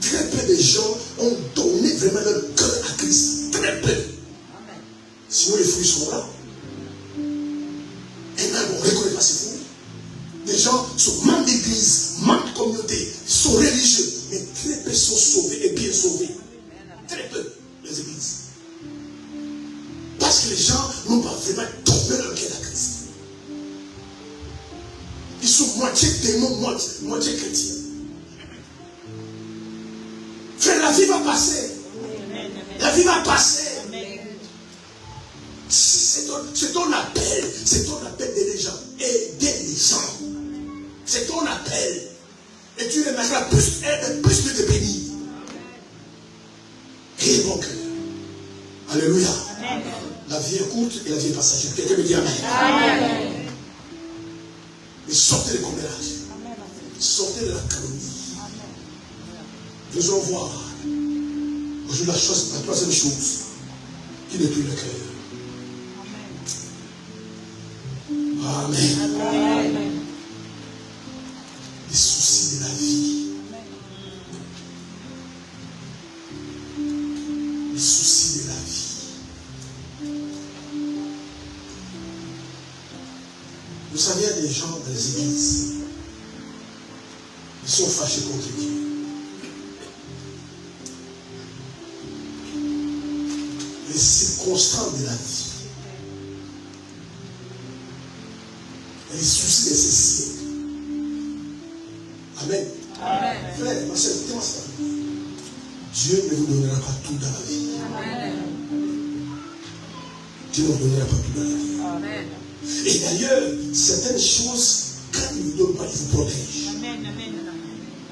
Très peu de gens ont donné vraiment leur cœur à Christ. Très peu. Sinon les fruits sont là. Et même on ne reconnaît pas ces fruits. Les gens sont manquent d'église, manquent de communauté, sont religieux, mais très peu sont sauvés et bien sauvés. Très peu, les églises. Parce que les gens n'ont pas vraiment donné leur cœur à Christ. Ils sont moitié démons, moitié chrétiens. Frère, la vie va passer. La vie va passer. C'est ton appel. C'est ton appel des gens. Aider les gens. C'est ton appel. Et tu remarqueras plus de te bénir. Et mon cœur. Alléluia. La vie est courte et la vie est passagère. Quelqu'un me dit Amen. Amen. Et sortez des commérages. Sortez de la calomnie. Nous allons voir aujourd'hui la troisième chose qui détruit le cœur. Amen. Amen. Les soucis de la vie. Les soucis de la vie. Vous savez, il y a des gens dans les églises. Ils sont fâchés contre Dieu. Les circonstances de la vie. Et les soucis de ces siècles. Amen. Amen. Frère, ma soeur, écoutez-moi ça. Dieu ne vous donnera pas tout dans la vie. Amen. Dieu ne vous donnera pas tout dans la vie. Amen. Et d'ailleurs, certaines choses, quand il ne vous donne pas, il vous protège. Amen. Amen.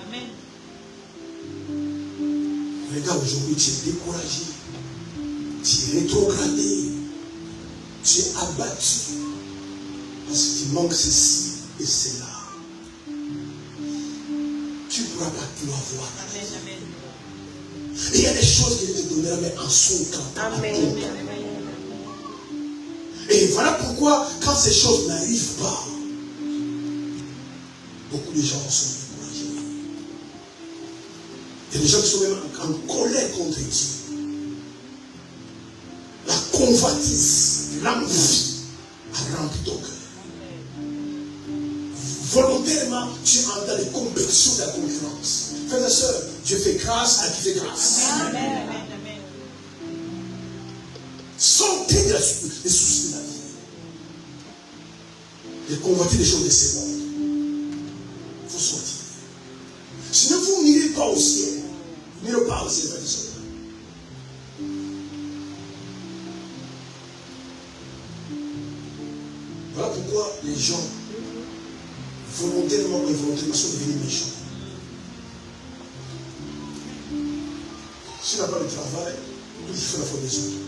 Amen. Regarde, aujourd'hui, tu es découragé. Tu es rétrogradé. Tu es abattu. Parce que tu manques ceci et cela. Tu ne pourras pas tout avoir. Amen. Amen. Et il y a des choses qu'il te donnera, mais en son temps. en Amen. ton temps. Et voilà pourquoi, quand ces choses n'arrivent pas, beaucoup de gens sont découragés. Il y a des gens qui sont même en colère contre Dieu. La convoitise, l'envie a rempli ton cœur. Volontairement, tu entres dans les compétitions de la concurrence. Frères et sœurs, Dieu fait grâce à qui fait grâce. Amen. Amen. Amen. Sortez des soucis de la vie. Et convoitez les choses de ces mondes. Il faut sortir. Sinon, vous n'irez pas au ciel. Vous n'irez pas au ciel, frères et sœurs. Voilà pourquoi les gens, volontairement ou involontairement, sont devenus méchants. Si tu n'as pas de travail, il fait la faute des autres.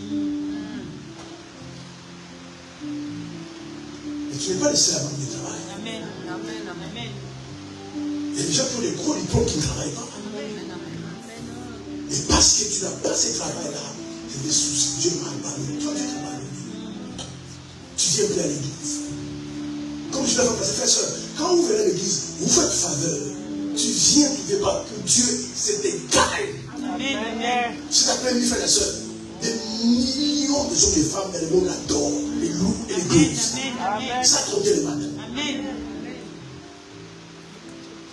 Et tu n'es pas le seul à manquer de travail. Amen. Amen. Amen. Il y a des gens qui ont des gros diplômes qui ne travaillent pas. Et parce que tu n'as pas ce travail-là, tu as des soucis. Dieu m'a abandonné. Toi, tu t'es abandonné. Tu viens plus à l'église. Comme je l'avais passé, frère, soeur, quand vous venez à l'église, vous faites faveur. Tu viens, tu ne veux pas que Dieu s'égal. Amen. Amen. C'est après mille frères et sœurs. Des millions de hommes et de femmes, mais le monde adore les loups et les glorieux. Amen. Ça compte les matins. Amen.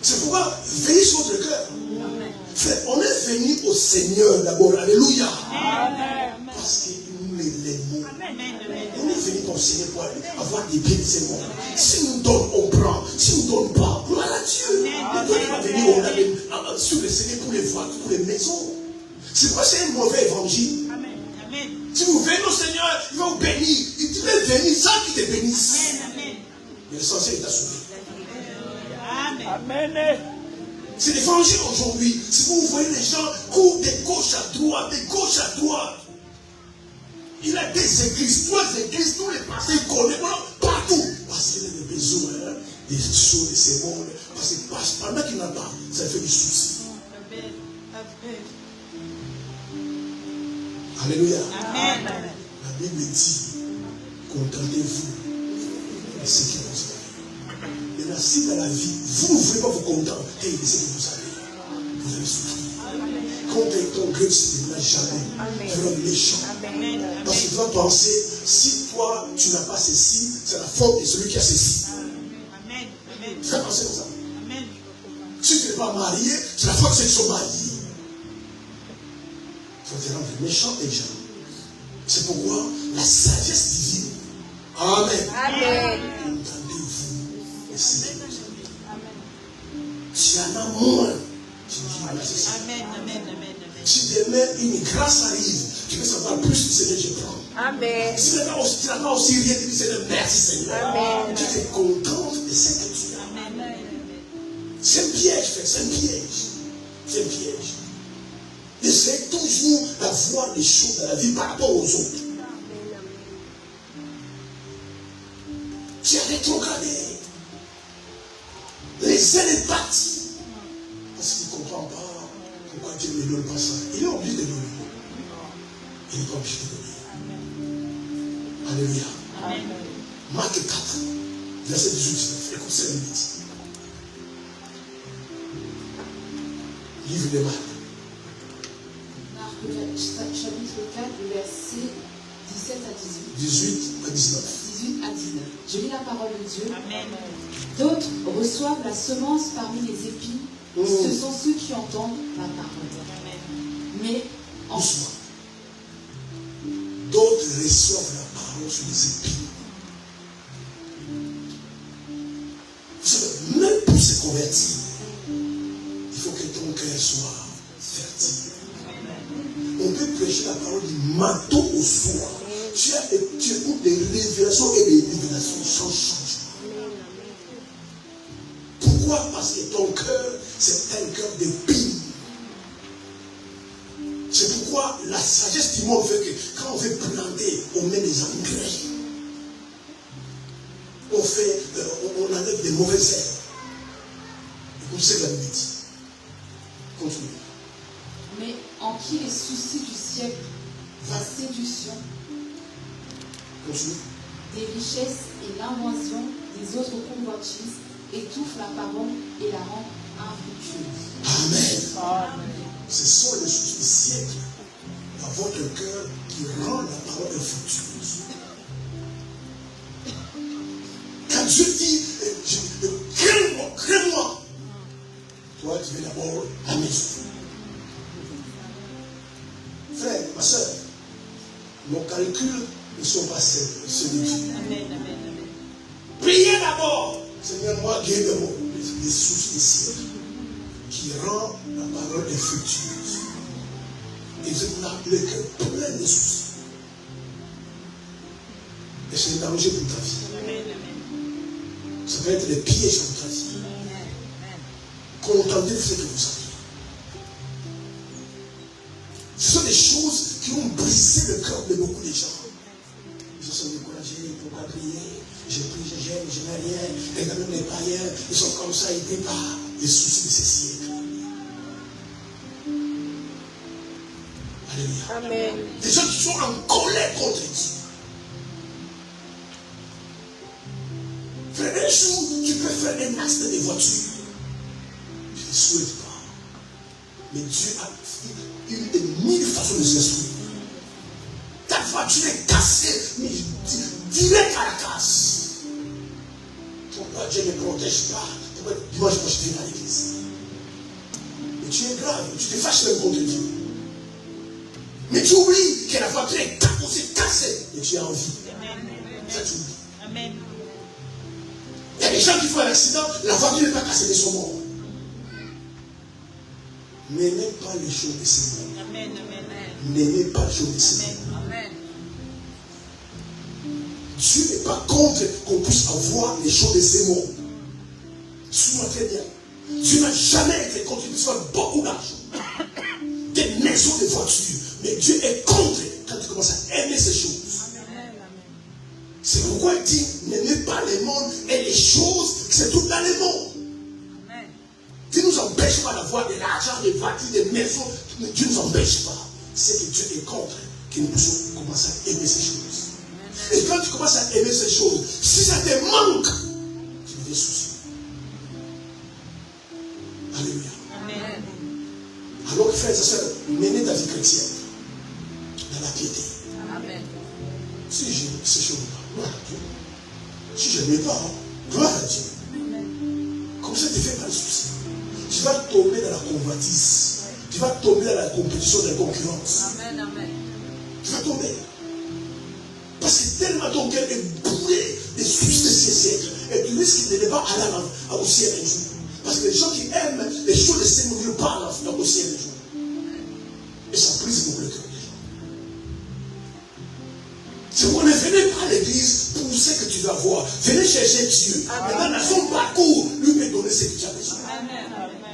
C'est pourquoi veillez sur votre cœur. Frère, on est venu au Seigneur d'abord. Alléluia. Parce que nous l'aimons. Amen. On est venu au Seigneur pour avoir des biens de ce monde. Si nous donnons, on prend. Si nous ne donnons pas, gloire à Dieu. On ne doit pas venir sur le Seigneur pour les voitures, pour les maisons. C'est pourquoi c'est un mauvais évangile. Amen. Amen. Si vous venez au Seigneur, il va vous bénir. Il te fait venir sans qu'il te bénisse. Amen. Mais l'essentiel est à sauver. Amen. Amen. C'est l'évangile aujourd'hui. Si vous voyez les gens courent de gauche à droite, de gauche à droite. Il a des églises, 3 églises, tous les pasteurs connaissent, partout. Parce qu'il a des besoins, des choses de ce monde. Parce que pendant qu'il n'a pas, ça fait des soucis. Amen. Amen. Alléluia. Amen. La Bible dit, contentez-vous de ce que vous avez. Maintenant, si dans la vie, vous ne voulez pas vous contenter de ce que vous avez, vous allez souffrir. Quand ton cœur ne n'a jamais, tu vas être méchant. Amen. Parce que tu vas penser, si toi tu n'as pas ceci, c'est la faute de celui qui a ceci. Amen. Amen. Tu vas penser comme ça. Amen. Si tu n'es pas marié, c'est la faute de ceux qui sont mariés. Tu vas te rendre méchant et gens. C'est pourquoi la sagesse divine. Amen. Amen. Entendez-vous. Et c'est tu en as moins. Tu dis, voilà, c'est ça. Amen. Amen. Amen. Si demain une grâce arrive, tu veux savoir plus du Seigneur, je prends. Amen. Si tu n'as pas aussi rien dit, Seigneur, merci Seigneur. Amen. Tu te contentes de ce que tu as. Amen. C'est un piège, frère, c'est un piège. C'est un piège. Essaye toujours d'avoir des choses dans la vie par rapport aux autres. Tu as rétrogradé. Les ailes est partie. Parce qu'il ne comprend pas pourquoi Dieu ne donne pas ça. Il est obligé de donner. Il n'est pas obligé de donner. Alléluia. Amen. Marc 4, verset 18. Écoute ça, il dit. Livre de Marc. Marc chapitre 4, verset 17 à 18. 18 à 19. 18 à 19. Je lis la parole de Dieu. Amen. D'autres reçoivent la semence parmi les épis. Ce sont ceux qui entendent la parole. Mais en Doucement. D'autres reçoivent la parole sur les épis. Vous savez, même pour se convertir, il faut que ton cœur soit fertile. On peut prêcher la parole du matin au soir. Tu écoutes des révélations et des révélations sans changement. Pourquoi? Parce que ton cœur, c'est un cœur d'épines. C'est pourquoi la sagesse du monde fait que quand on veut planter, on met des engrais. On enlève des mauvaises herbes. Et comme c'est la Bible dit. Continue. Mais en qui les soucis du siècle, la séduction, Continue. des richesses et l'invention des autres convoitises étouffent la parole et la rendent infructueuse. Amen. Ce sont les soucis du siècle dans votre cœur qui rend la parole infructueuse. Quand Dieu dit, crée-moi, toi tu veux d'abord la maison. Frère, ma soeur, nos calculs ne sont pas simples, ceux de Dieu. Amen. Amen. Priez d'abord, Seigneur, moi, guéris-moi des soucis du siècle qui rend la parole infructueuse. Et vous êtes le cœur plein de soucis. Et c'est un danger pour ta vie. Amen. Ça peut être des pièges pour ta vie. Contentez de ce que vous avez. Ce sont des choses qui ont brisé le cœur de beaucoup de gens. Ils se sont découragés, pourquoi prier? Je prie, je gêne, je n'ai rien. Et quand même les païens, ils sont comme ça, ils ne paient pas les soucis de ces siècles. Alléluia. Amen. Des gens qui sont en colère contre Dieu. Frère, un jour, tu peux faire un accident de voiture. Je ne souhaite pas. Mais Dieu a eu de 1000 façons de s'instruire. Ta voiture est cassée, mais direct à la casse. Pourquoi Dieu ne protège pas? Pourquoi dimanche, moi je viens à l'église? Mais tu es grave, tu te fâches même contre Dieu. Mais tu oublies que la voiture est aussi cassée et tu as envie. Ça, tu oublies. Amen. Il y a des gens qui font un accident, la voiture n'est pas cassée, mais ils sont morts. N'aimez pas les choses de ce monde. Amen. Amen. N'aimez pas les choses de ce monde. Amen. Dieu n'est pas contre qu'on puisse avoir les choses de ce monde. Suis-moi très bien. Dieu n'a jamais été contre qu'il puisse faire beaucoup d'argent, des maisons, des voitures. Mais Dieu est contre quand tu commences à aimer ces choses. C'est pourquoi il dit, n'aimez pas le monde et les choses qui se trouvent dans le monde. Dieu ne nous empêche pas d'avoir de l'argent, des voitures, des maisons. Mais Dieu ne nous empêche pas. C'est que Dieu est contre que nous puissions commencer à aimer ces choses. Et quand tu commences à aimer ces choses, si ça te manque, tu as des soucis. Alléluia. Amen. Alors, frères et sœurs, menez ta vie chrétienne dans la piété. Amen. Si j'aime ces choses-là, gloire à Dieu. Si je n'aime pas, gloire à Dieu. Comme ça, tu ne fais pas de soucis. Tu vas tomber dans la convoitise. Tu vas tomber dans la compétition, dans la concurrence. Amen. Amen. Tu vas tomber. Parce que tellement ton cœur est bourré des soucis de ces siècles. Et tu risques de ne pas aller au ciel un jour. Parce que les gens qui aiment les choses de ces mondes ne parlent au ciel un jour. Et ça brise beaucoup le cœur des gens. C'est pourquoi ne venez pas à l'église pour ce que tu dois voir. Venez chercher Dieu. Maintenant, dans son parcours, lui peut donner ce que tu as besoin.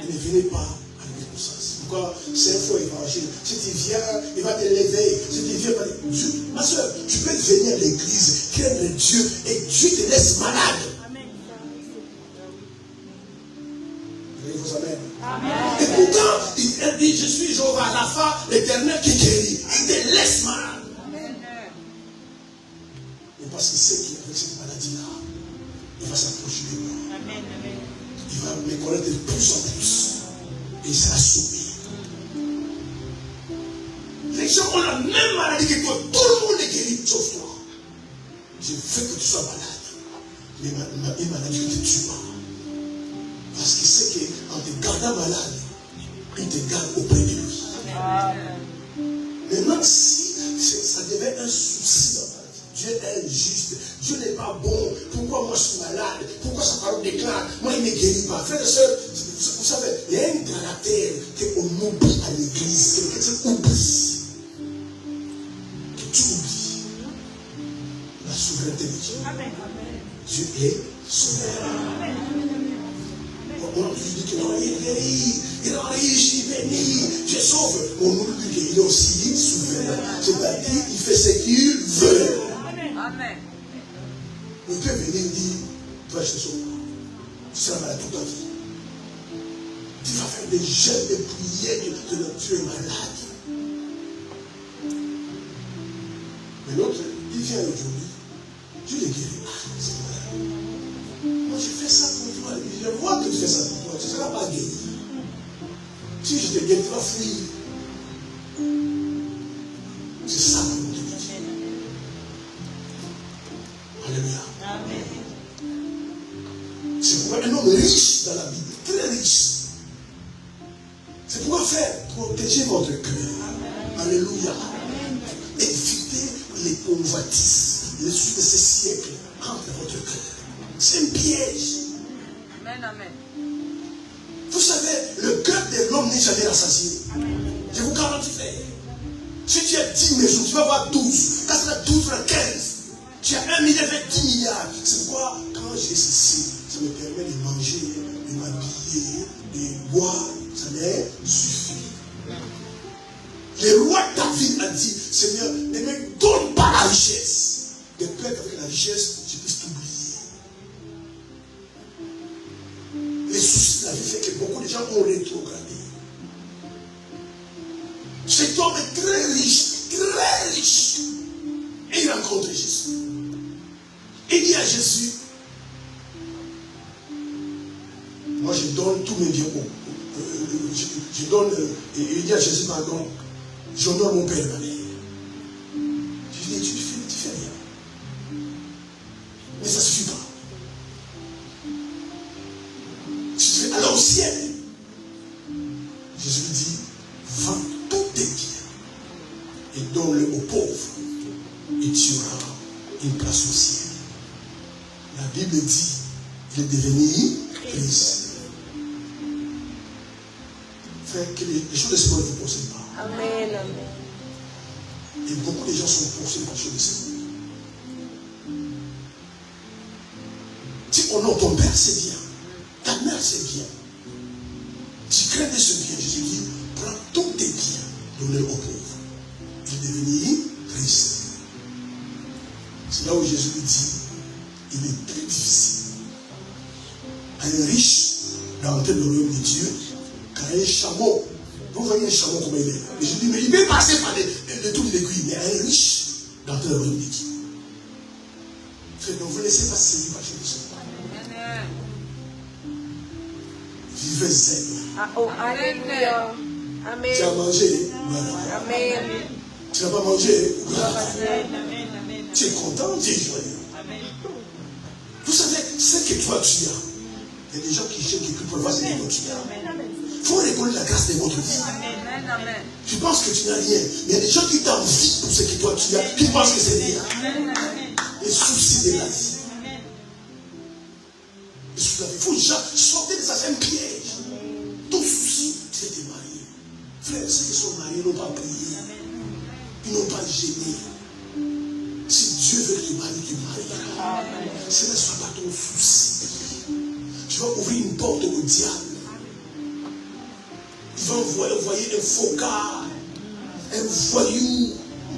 Et ne venez pas à l'église pour ça. C'est pourquoi c'est un faux évangile. Si tu viens, il va te lever. Si tu viens, Dieu. Ma soeur, tu peux venir à l'église, craindre Dieu, et Dieu te laisse malade. Vous amen. Et pourtant, il dit, je suis Jéhovah Rapha, l'Éternel qui guérit. Il te laisse malade. Mais parce qu'il sait qu'avec cette maladie-là, il va s'approcher de moi. Amen. Amen. Il va me connaître de plus en plus. Et il sera sauvé. Les gens ont la même maladie que toi. Tout le monde est guéri, sauf toi. Je veux que tu sois malade. Mais une maladie qui ne te tue pas. Parce qu'il sait qu'en te gardant malade, il te garde auprès de lui. Maintenant, si ça devient un souci dans ta vie, Dieu est juste, Dieu n'est pas bon. Pourquoi moi je suis malade? Pourquoi sa parole déclare? Moi il ne me guérit pas. Frères et sœurs, vous savez, il y a un caractère qu'on oublie à l'église. Que tu oublies. Que tu oublies la souveraineté de Dieu. Dieu est souverain. On lui dit que non, il guérit, il enrichit, il bénit, je sauve. On nous dit qu'il est aussi souverain. C'est-à-dire qu'il fait ce qu'il veut. Amen. Il peut venir dire, toi je te sauve. Tu seras malade toute ta vie. Tu vas faire des jeûnes, des prières, de tu es malade. Mais l'autre, il vient aujourd'hui, Dieu le guérit. Ah, c'est vrai. Moi je fais ça pour toi. Je vois que tu fais ça pour toi. Tu ne seras pas guéri. Si je te guéris, tu vas fuir. C'est ça que nous te dit. Alléluia. C'est pourquoi un homme riche dans la Bible, très riche. C'est pourquoi faire protéger votre cœur. Alléluia. Évitez les convoitises, les soucis de ces siècles entre votre cœur. C'est un piège. Amen. Amen. Vous savez, le cœur de l'homme n'est jamais rassasié. Je vous garantis, frère. Si tu as 10 maisons, tu vas avoir 12. Quand tu as 12, tu as 15. Tu as 1 milliard, tu as 10 milliards. C'est pourquoi, quand j'ai ceci, ça me permet de manger, de m'habiller, de boire. Ça me suffit. Le roi David a dit, Seigneur, ne me donne pas la richesse. De peur qu'avec la richesse, je puisse t'oublier. Les soucis de la vie fait que beaucoup de gens ont rétrogradé. Cet homme est très riche, et il rencontre Jésus. Il dit à Jésus, moi je donne tous mes biens, je donne, et il dit à Jésus, pardon, j'honore mon père et ma mère. Je dis, tu fais rien. Mais ça ne suffit pas. Tu fais aller au ciel. Jésus lui dit, vends tous tes biens et donne-le aux pauvres et tu auras une place au ciel. La Bible dit, il est devenu riche. Frère, que les choses de ce monde ne vous possèdent pas. Amen. Amen. Et beaucoup de gens sont possédés par les choses de ce monde. Tu honores ton père, c'est bien. Ta mère, c'est bien. Tu crains de ce bien. Jésus dit, prends tous tes biens, donne-les aux pauvres. Il est devenu riche. C'est là où Jésus lui dit, il est plus difficile à un riche d'entrer dans le royaume de Dieu qu'à un chameau. Vous voyez un chameau comment il est. Et je dis, mais il peut passer par les trous de l'aiguille, mais à un riche d'entrer dans le royaume de Dieu. Frère, donc vous ne laissez pas séduire par Jésus. Vivez zen. Oh, alléluia. Amen. Tu as mangé, voilà. Amen. Tu n'as pas mangé, voilà. Amen. Tu es content, tu es joyeux. Amen. Vous savez, ce que toi tu as, il y a des gens qui cherchent qui peuvent voir ce que toi tu as. Il faut reconnaître la grâce de votre vie. Amen. Amen. Tu penses que tu n'as rien, mais il y a des gens qui t'envient pour ce que toi tu as, qui pensent que c'est rien. Les soucis de la vie. Les soucis de la vie. Il faut déjà sortir de ça, c'est un piège. Ton souci, c'est de te marier. Frères, ceux qui sont mariés n'ont pas prié. Ils n'ont pas gêné. Si Dieu veut que tu maries, tu marieras. Ce ne soit pas ton souci. Tu vas ouvrir une porte au diable. Il va envoyer un faux gars, un voyou,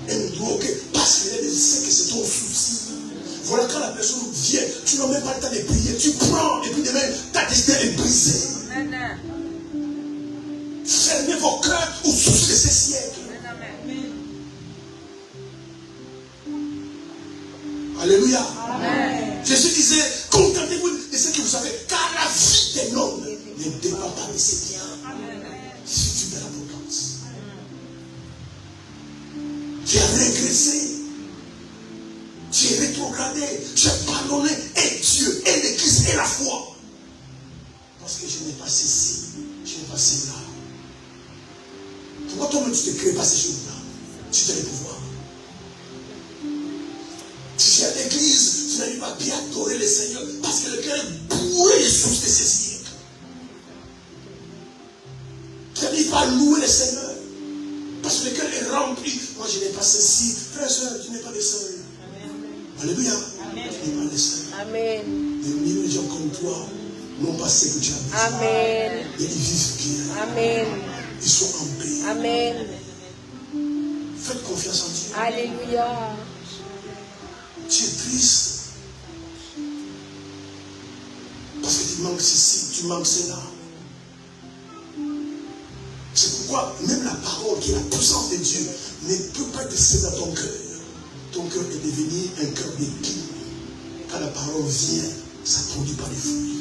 un drogué, parce qu'il sait que c'est ton souci. Voilà, quand la personne vient, tu n'as même pas le temps de prier, tu prends, et puis demain, ta destinée est brisée. Fermez vos cœurs aux soucis de ces siècles. Alléluia. Amen. Jésus disait, contentez-vous de ce que vous savez, car la vie d'un homme ne dépend pas de ses biens. Si tu mets l'abondance, tu as régressé, tu es rétrogradé, tu as pardonné, et Dieu, et l'Église, et la foi. Parce que je n'ai pas ceci, je n'ai pas cela. Pourquoi toi-même tu ne crées pas ces choses-là? Tu as le pouvoir. Si tu es à l'église, tu n'arrives pas bien adorer le Seigneur parce que le cœur est bourré des sources de ces siècles. Tu n'arrives pas à louer le Seigneur parce que le cœur est rempli. Moi, je n'ai pas ceci. Frère, soeur, tu n'es pas des sœurs. Alléluia. Tu n'es pas des sœurs. Amen. Des milliers de gens comme toi n'ont pas ce que tu as besoin. Amen. Et ils vivent bien. Amen. Ils sont en paix. Amen. Faites confiance en Dieu. Alléluia. Tu es triste parce que tu manques ceci, tu manques cela. C'est pourquoi même la parole qui est la puissance de Dieu ne peut pas être sémée dans ton cœur. Ton cœur est devenu un cœur d'épine. Quand la parole vient, ça produit pas les fruits.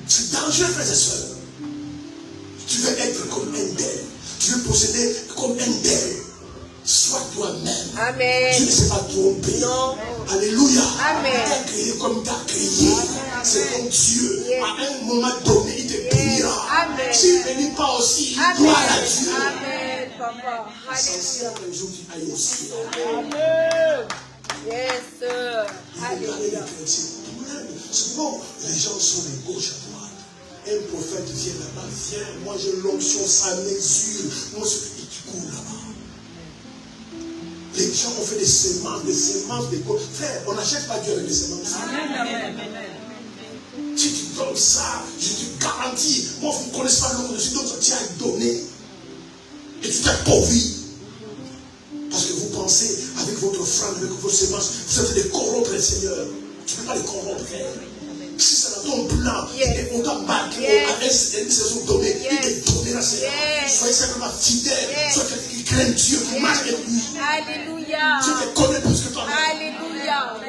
C'est dangereux, frères et sœurs. Tu veux être comme un tel. Tu veux posséder comme un tel. Sois toi-même. Amen. Tu ne sais pas tromper. Non. Alléluia. Amen. Il t'a créé comme il t'a créé. C'est ton Dieu. Yes. À un moment donné, il te bénira. Amen. S'il ne bénit pas aussi, Amen. gloire à Dieu. Amen, papa. L'essentiel, Alléluia. un jour, tu ailles au ciel. Amen. Yes, sir. Regardez les Alléluia. chrétiens. C'est bon. Les gens sont de gauche à droite. Un prophète vient là-bas. Viens, moi j'ai l'onction sans mesure. Moi, et tu cours là-bas. Les gens ont fait des semences de quoi. Frère, on n'achète pas Dieu avec des semences. Si tu donnes ça, je te garantis. Moi, vous ne connaissez pas l'homme dessus, donc tu as donné. Et tu t'appauvris. Parce que vous pensez, avec votre offrande, avec vos semences, vous êtes de corrompre le Seigneur. Tu ne peux pas les corrompre. Si c'est dans ton plan, et on t'a marqué à une saison donnée, il te donnera Seigneur. Soyez simplement fidèle. Soyez quelqu'un qui craint Dieu, qui marche avec lui. Alléluia. Dieu te connaît plus que toi. Alléluia.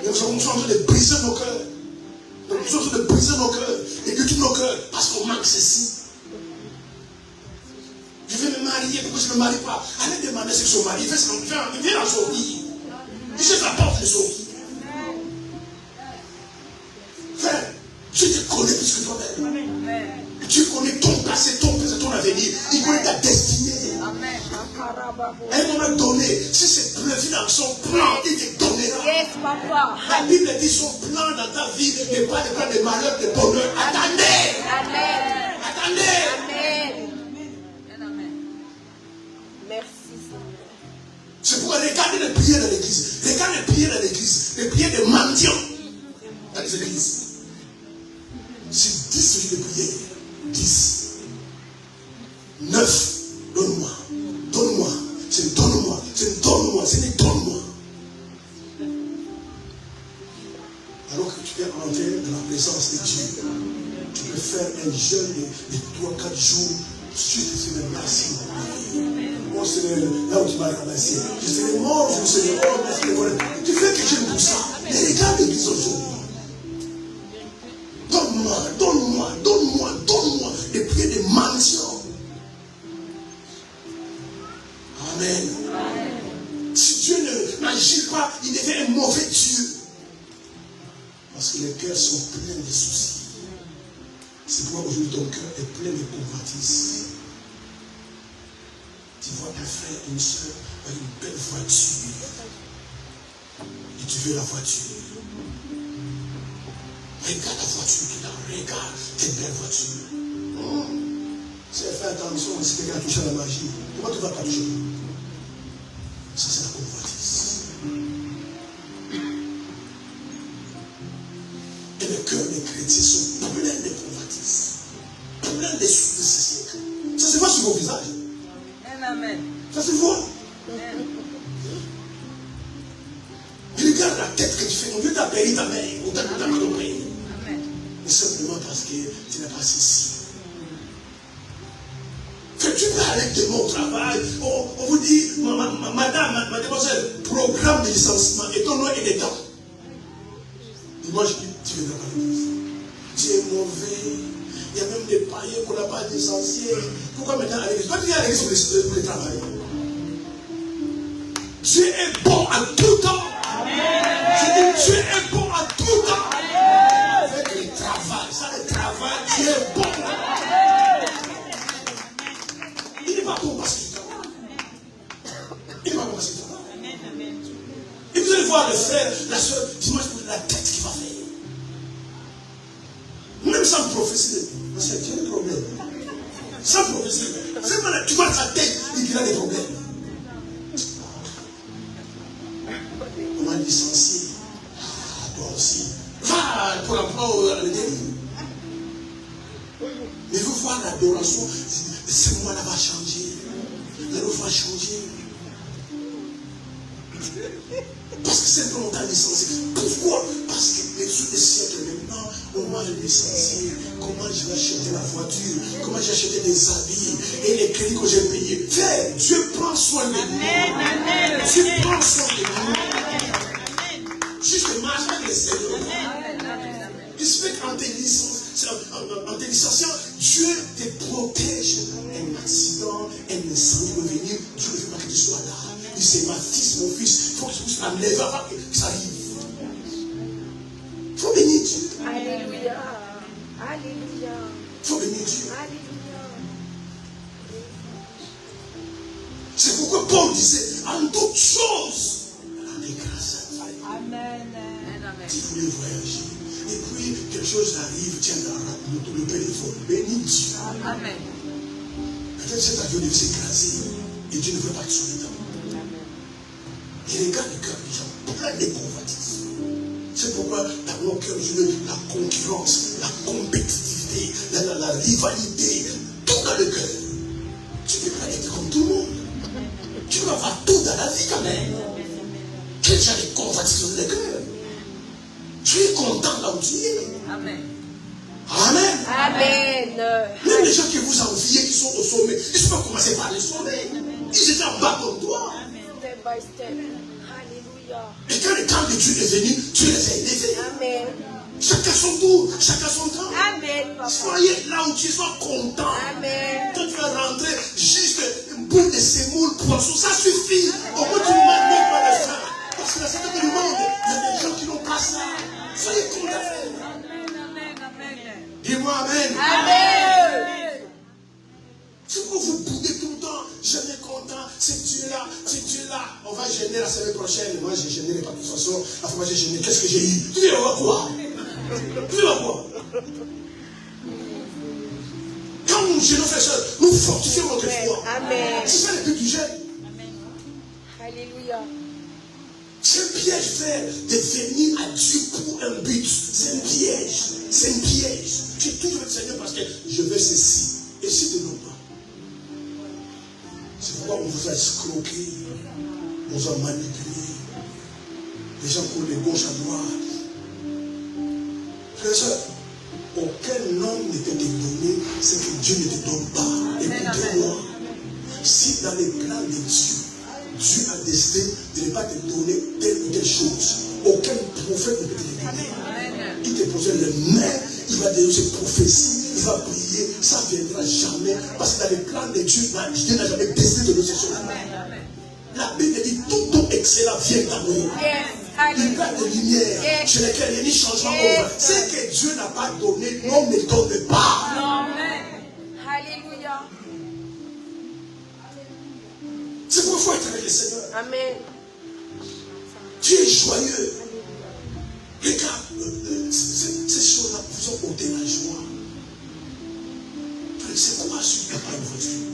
Nous sommes en train de briser nos cœurs. Nous sommes en train de briser nos cœurs et de tous nos cœurs parce qu'on manque ceci. Je vais me marier, pourquoi je ne me marie pas? Allez demander ce que son mari fait, il vient la sortir. Il se rapporte de sortir. Frère, Dieu te connaît plus que toi-même. Tu connais ton passé, ton présent, ton avenir. Il connaît ta destinée. À un moment donné, si c'est prévu dans son plan, il te donnera. Yes, papa. La Bible dit son plan dans ta vie n'est pas de plan de malheur, de bonheur. Attendez. Amen. Attendez. Amen. Merci, Seigneur. C'est pourquoi regardez les prières de l'église. Regardez les prières de l'église. Les prières des mendiants dans les églises. C'est 10 jours de prière. 10. 9. Donne-moi. Donne-moi. C'est donne-moi. C'est donne-moi. C'est donne-moi. Alors que tu peux entrer dans la présence de Dieu, tu peux faire un jeûne de 3-4 jours. Suite, Seigneur, merci. Mon Seigneur, là où tu m'as ramassé, je serai mort, je serai mort, merci de voir. Tu fais que j'aime tout ça. Mais regarde l'église aujourd'hui. Donne-moi, donne-moi, donne-moi, donne-moi des prières de mendiants. Amen. Si Dieu n'agit pas, il devient un mauvais Dieu. Parce que les cœurs sont pleins de soucis. C'est pourquoi aujourd'hui ton cœur est plein de convoitises. Tu vois un frère, une soeur avec une belle voiture. Et tu veux la voiture. Regarde la voiture qu'il a. Regarde tes belles voitures. Si elle fait attention, si quelqu'un a touché à la magie, pourquoi tu ne vas pas toucher? Ça, c'est la convoitise. Et le cœur des chrétiens sont pleins de convoitises. Pleins de ce siècle. Ça se voit sur vos visages. Amen. Ça se voit. Et regarde la tête que tu fais. On veut t'appeler ta mère ou ta mère. Mais simplement parce que tu n'es pas ici. Que tu peux aller de mon travail. On vous dit, madame, mademoiselle, programme de licenciement. Et ton nom est dedans. Dis-moi, je dis, tu ne viendras pas à l'église. Tu es mauvais. Il y a même des païens qu'on n'a pas licenciés. Pourquoi maintenant à l'église? Toi, tu viens à l'église pour le travail. Dieu est bon à tout temps. Je dis, Dieu est bon à tout temps. Fais le travail. Ça, le travail, Dieu est bon. Il n'est pas bon parce qu'il travaille. Il n'est pas bon parce qu'il travaille. Et vous allez voir le frère, la soeur, dimanche, la tête qu'il va faire. Même sans prophétie. C'est quel problème? Sans prophétie. C'est malade. Tu vois sa tête, il a des problèmes. On m'a licencié. Toi aussi. Va pour l'emploi à l'église. Mais vous voir l'adoration, ce moment-là va changer. La loi va changer. Parce que simplement on t'a licencié. Pourquoi? Parce que sous les siècles maintenant, on m'a licencié. Comment je vais acheter la voiture? Comment j'ai acheté des habits? Et les crédits que j'ai payés. Frère, Dieu prend soin de nous. Dieu prend soin de nous. Juste marche avec le Seigneur. Il se fait qu'en te licenciant, Dieu te protège. Un accident, un incendie peut venir. Dieu ne veut pas que tu sois là. Il dit, c'est ma fils, mon fils. Il faut que tu puisses l'enlever avant que ça arrive. Il faut bénir Dieu. Alléluia. Alléluia. Il faut bénir Dieu. Alléluia. C'est pourquoi Paul disait, en toutes choses, rendez grâce à Dieu. Amen. Si vous voulez voyager, et puis quelque chose arrive, tiens, le téléphone, bénis Dieu. Amen. Peut-être cet avion devait s'écraser, et Dieu ne veut pas que tu sois dedans. Et regarde le cœur des gens, plein de convoitises. C'est pourquoi dans mon cœur, la concurrence, la compétitivité, la rivalité, tout dans le cœur. Tu ne peux pas être comme tout le monde. Tu vas avoir tout dans la vie quand même. Quel genre de convoitises dans le cœur? Tu es content là où tu es. Amen. Amen. Amen. Même les gens qui vous envient, qui sont au sommet, ils ne peuvent pas commencer par le sommet. Ils étaient en bas comme toi. Step by step. Alléluia. Et quand le temps de Dieu est venu, tu les as élevés. Amen. Chacun son tour, chacun son temps. Amen, papa. Soyez là où tu sois content. Amen. Quand tu vas rentrer, juste une boule de semoule, poisson, ça suffit. Au moins tu ne manques même pas de ça. Parce que dans cette du monde, il y a des gens qui n'ont pas ça. Soyez contents. Dis-moi Amen. Amen. C'est pourquoi vous boudez tout le temps. Jamais content. C'est on va gêner la semaine prochaine. Moi, je ne gênerai pas de toute façon. La fois j'ai gêné, qu'est-ce que j'ai eu? Tu dis, on va quoi? Tu vas quoi? Quand nous gênons, frères et sœurs, nous fortifions notre foi. Amen. C'est ça le but du jeûne. Alléluia. C'est un piège, frère, de venir à Dieu pour un but. C'est un piège. C'est un piège. J'ai toujours le Seigneur parce que je veux ceci. Et si tu n'as pas. C'est pourquoi on vous a escroqué. On vous a manipulé. Les gens courent de gauche à droite. Frère et sœur, aucun homme ne peut te donner ce que Dieu ne te donne pas. Écoute-moi. Si dans les plans de Dieu, Dieu a décidé de ne pas te donner telle ou telle chose, aucun prophète ne peut te le donner. Il te pose les mains, il va donner ses prophéties, il va prier, ça ne viendra jamais. Parce que dans les plans de Dieu, Dieu n'a jamais décidé de donner ces choses. La Bible dit tout ton excellent vient d'amour. Il y a des lumières chez lesquelles il y a des changements. Ce que Dieu n'a pas donné, l'homme ne donne pas. Alléluia. C'est pourquoi il faut être avec le Seigneur. Amen. Tu es joyeux. Regarde, ces choses-là vous ont ôté la joie. C'est quoi si tu n'as pas une voiture?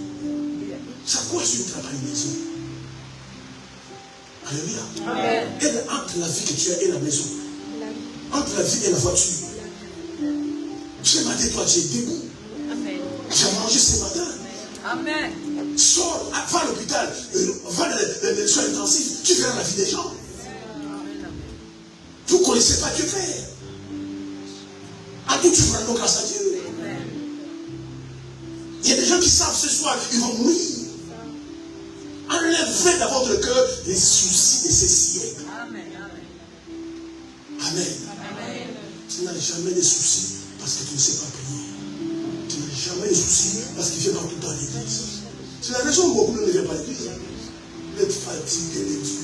C'est quoi si tu n'as pas une maison? Alléluia. Amen. Et entre la vie que tu as et la maison, entre la vie et la voiture, ce matin, toi, tu es debout. J'ai mangé ce matin. Amen. Sors, va à l'hôpital, va dans les soins intensifs, tu verras la vie des gens. Vous ne connaissez pas Dieu faire. À tout, tu rends grâce à Dieu. Il y a des gens qui savent ce soir, ils vont mourir. Enlevez dans votre cœur les soucis de ces siècles. Amen. Amen. Tu n'as jamais de soucis parce que tu ne sais pas prier. Tu n'as jamais de soucis parce qu'il vient pas tout le temps à l'église. C'est la raison où beaucoup ne viennent pas à l'église. D'être fatigué de Dieu.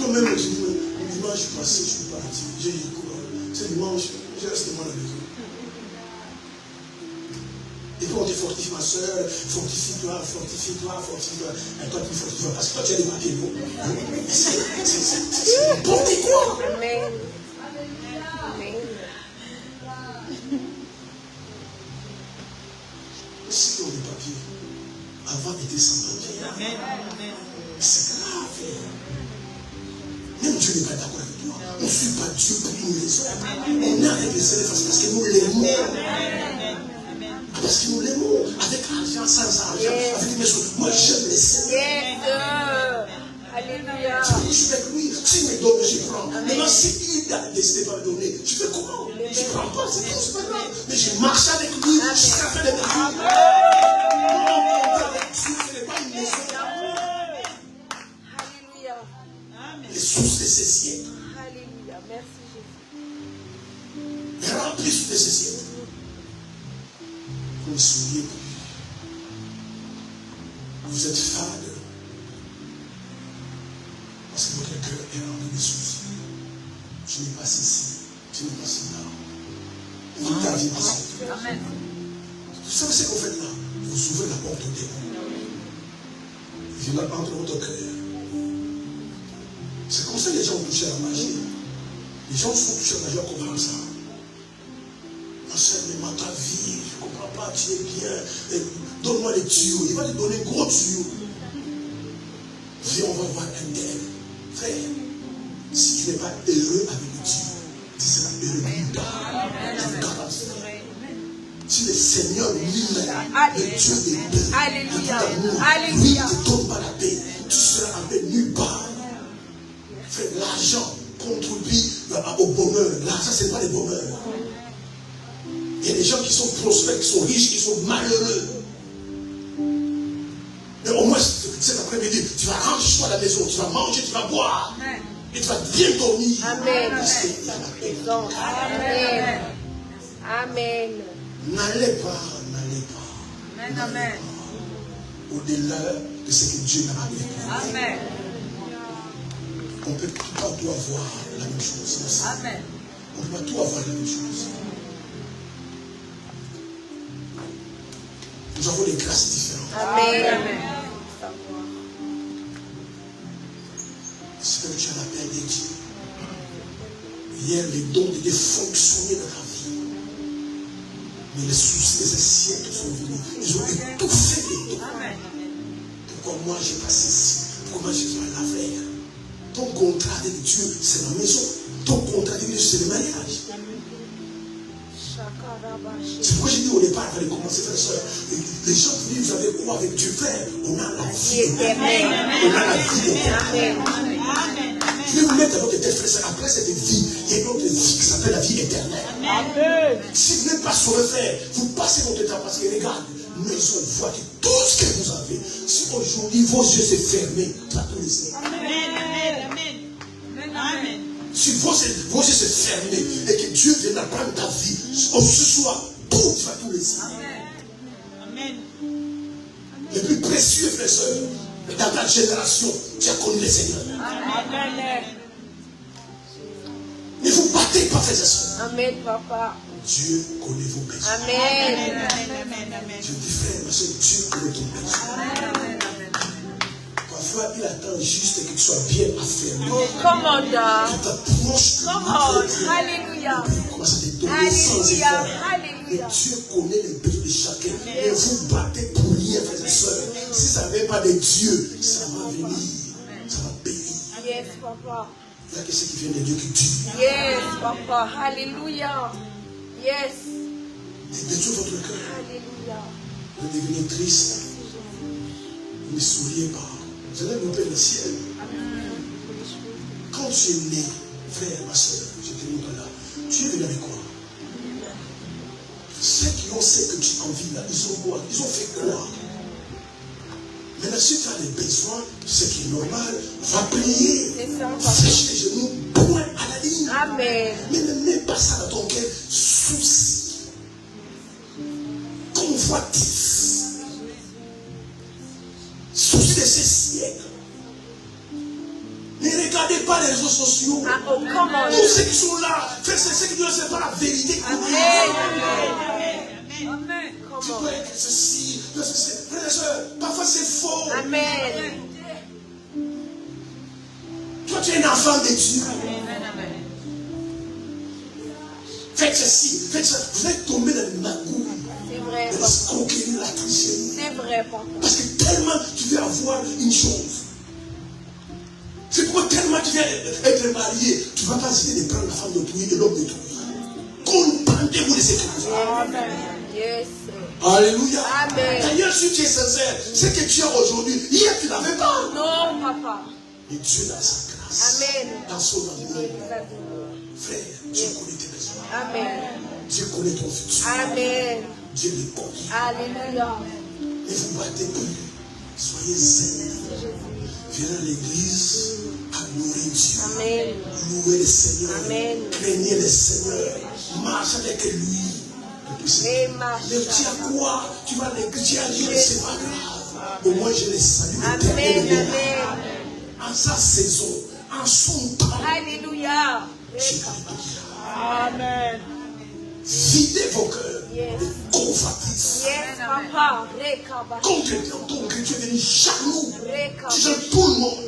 Moi-même, je dis, le dimanche passé, je suis parti. J'ai eu courant. C'est dimanche, je reste moi à la maison. Et puis on te fortifie, ma soeur, fortifie-toi. Et toi, tu fortifies parce que toi, tu as des papiers beaux. C'est n'importe quoi. Amen. Si on a des papiers, avant était sans papier. C'est grave. Même Dieu n'est pas d'accord avec toi. On ne suit pas Dieu pour une raison. On est avec les Seigneur parce que nous l'aimons. Parce que nous l'aimons. Avec argent, sans argent, avec mes choses. Moi, j'aime les Seigneurs. Alléluia. Je suis avec lui. S'il me donne, je prends. Maintenant, s'il a décidé de me donner, je fais comment? Je ne prends pas, c'est tout, c'est pas grave. Mais je marche avec lui jusqu'à la fin de ma vie. Ce n'est pas une maison. Alléluia. Les sources de ces siècles. Alléluia. Merci Jésus. Remplissent de ces siècles. Vous ne souillez plus. Vous êtes fade. Parce que votre cœur est rempli de soucis. Tu n'es pas ici. Tu n'es pas là. Vous t'avez pas. Amen. Vous savez ce que vous faites là? Vous ouvrez la porte au démon. Il vient entre votre cœur. C'est comme ça que les gens ont touché à la magie. Les gens sont touchés à la magie en comprenant ça. Ma soeur, mais ma ta vie, je ne comprends pas, tu es bien. Donne-moi les tuyaux. Il va te donner un gros tuyau. Viens, on va voir un tel. Frère, si tu n'es pas heureux avec le Dieu, tu seras heureux nulle part. Si le Seigneur lui-même, le Dieu des paix, Alléluia. lui ne te donne pas la paix, tu seras en paix nulle part. Frère, l'argent contribue au bonheur. L'argent, ce n'est pas le bonheur. Il y a des gens qui sont prospères, qui sont riches, qui sont malheureux. Mais au moins, cet après-midi, tu vas rentrer chez toi à la maison, tu vas manger, tu vas boire. Amen. Et tu vas bien dormir. Amen. Parce que tu as la paix. Amen. Amen. N'allez pas. Amen. Au-delà de ce que Dieu n'a pas fait. Amen. On ne peut pas tout avoir la même chose. Amen. On ne peut pas tout avoir la même chose. Nous avons des grâces différentes. Amen. Est-ce que tu as la paix de Dieu? Hier, les dons devaient fonctionner dans ta vie. Mais les soucis de ces siècles sont venus. Ils ont étouffé les dons. Pourquoi moi j'ai pas ceci? Pourquoi moi je dois la faire? Ton contrat avec Dieu, c'est la maison. Ton contrat avec Dieu, c'est le mariage. C'est pourquoi j'ai dit au départ, il fallait commencer, frère et soeur. Les gens qui disent, vous avez quoi avec Dieu, frère? On a la vie. On a la vie. Je vais vous mettre dans votre tête, frère et soeur. Après cette vie, il y a une autre vie qui s'appelle la vie éternelle. Si vous n'êtes pas sauvé, frère, vous passez votre temps parce que regarde, maison, voiture, tout ce que vous avez. Si aujourd'hui vos yeux se ferment, tu vas tout laisser. Amen. Si vos yeux se ferment et que Dieu viendra prendre ta vie, ce soir, tout, tu vas tout laisser. Amen. Le plus précieux, frère et soeur, dans ta génération, tu as connu le Seigneur. Amen. Ne vous battez pas, frères et soeurs. Amen, papa. Dieu connaît vos besoins. Amen. Je dis, frère, ma soeur, Dieu connaît ton besoin. Parfois, il attend juste que tu sois bien affermi. Oh, commandant. Tu t'approches de Come lui. on. Alléluia. Il commence à te donner sans Alléluia. effort. Et Alléluia. Dieu connaît les besoins de chacun. Ne vous battez pour rien, frères et sœurs. Si ça ne vient pas de Dieu, ça va venir. Ça va payer. Yes, papa. Il y a que ce qui vient de Dieu qui tue. Yes, papa. Alléluia. Yes. Et détruit votre cœur. Alléluia. Vous devenez triste. Vous ne souriez pas. Vous allez louper le ciel. Quand tu es né, frère, ma soeur, je te montre là, tu es venu avec quoi? Ceux qui ont ce que tu envies là, ils ont quoi? Ils ont fait quoi? Maintenant, si tu as des besoins, ce qui est normal, va prier. Fèche les genoux, point à la ligne. Amen. Mais ne mets pas ça dans ton cœur. Souci. Convoitise. Souci de ces siècles. Ne regardez pas les réseaux sociaux. Ah, oh, comment? Tous ceux qui sont là, faites ce qui ne sont pas la vérité. Amen. Tu peux être ceci, ceci. Frères et sœurs, parfois c'est faux. Amen. Toi, tu es un enfant de Dieu. Faites ceci, faites ça. Vous êtes tombé dans le magouille. C'est vrai, De papa. l'escroquerie, la tricherie. C'est vrai, papa. Parce que tellement tu veux avoir une chose. C'est pourquoi tellement tu viens être marié, tu ne vas pas essayer de prendre la femme d'autrui et l'homme d'autrui. Contentez-vous de ces choses. Amen. Yes. Alléluia. Amen. D'ailleurs, si tu es sincère, ce que tu as aujourd'hui, hier tu n'avais pas. Non, papa. Et Dieu dans sa grâce, Amen. dans son amour, Exactement. frère, Dieu connaît tes besoins. Amen. Dieu connaît ton futur. Amen. Dieu les connaît. Alléluia. Ne vous battez plus. Soyez zen. Viens à l'église, adorer Dieu. Amen. Louez le Seigneur. Amen. Craignez le Seigneur. Marche avec lui. Et marche. Mais tu as quoi? Tu vas à l'église, tu as dit, c'est pas grave. Au moins, je les salue. Amen. Amen. En sa saison, en son temps. Alléluia. Amen. Videz vos cœurs Yes. de convoitise. Yes, papa. Rekaba. Concrètement, ton cœur, tu es devenu jaloux. Rekaba. Tu aimes tout le monde.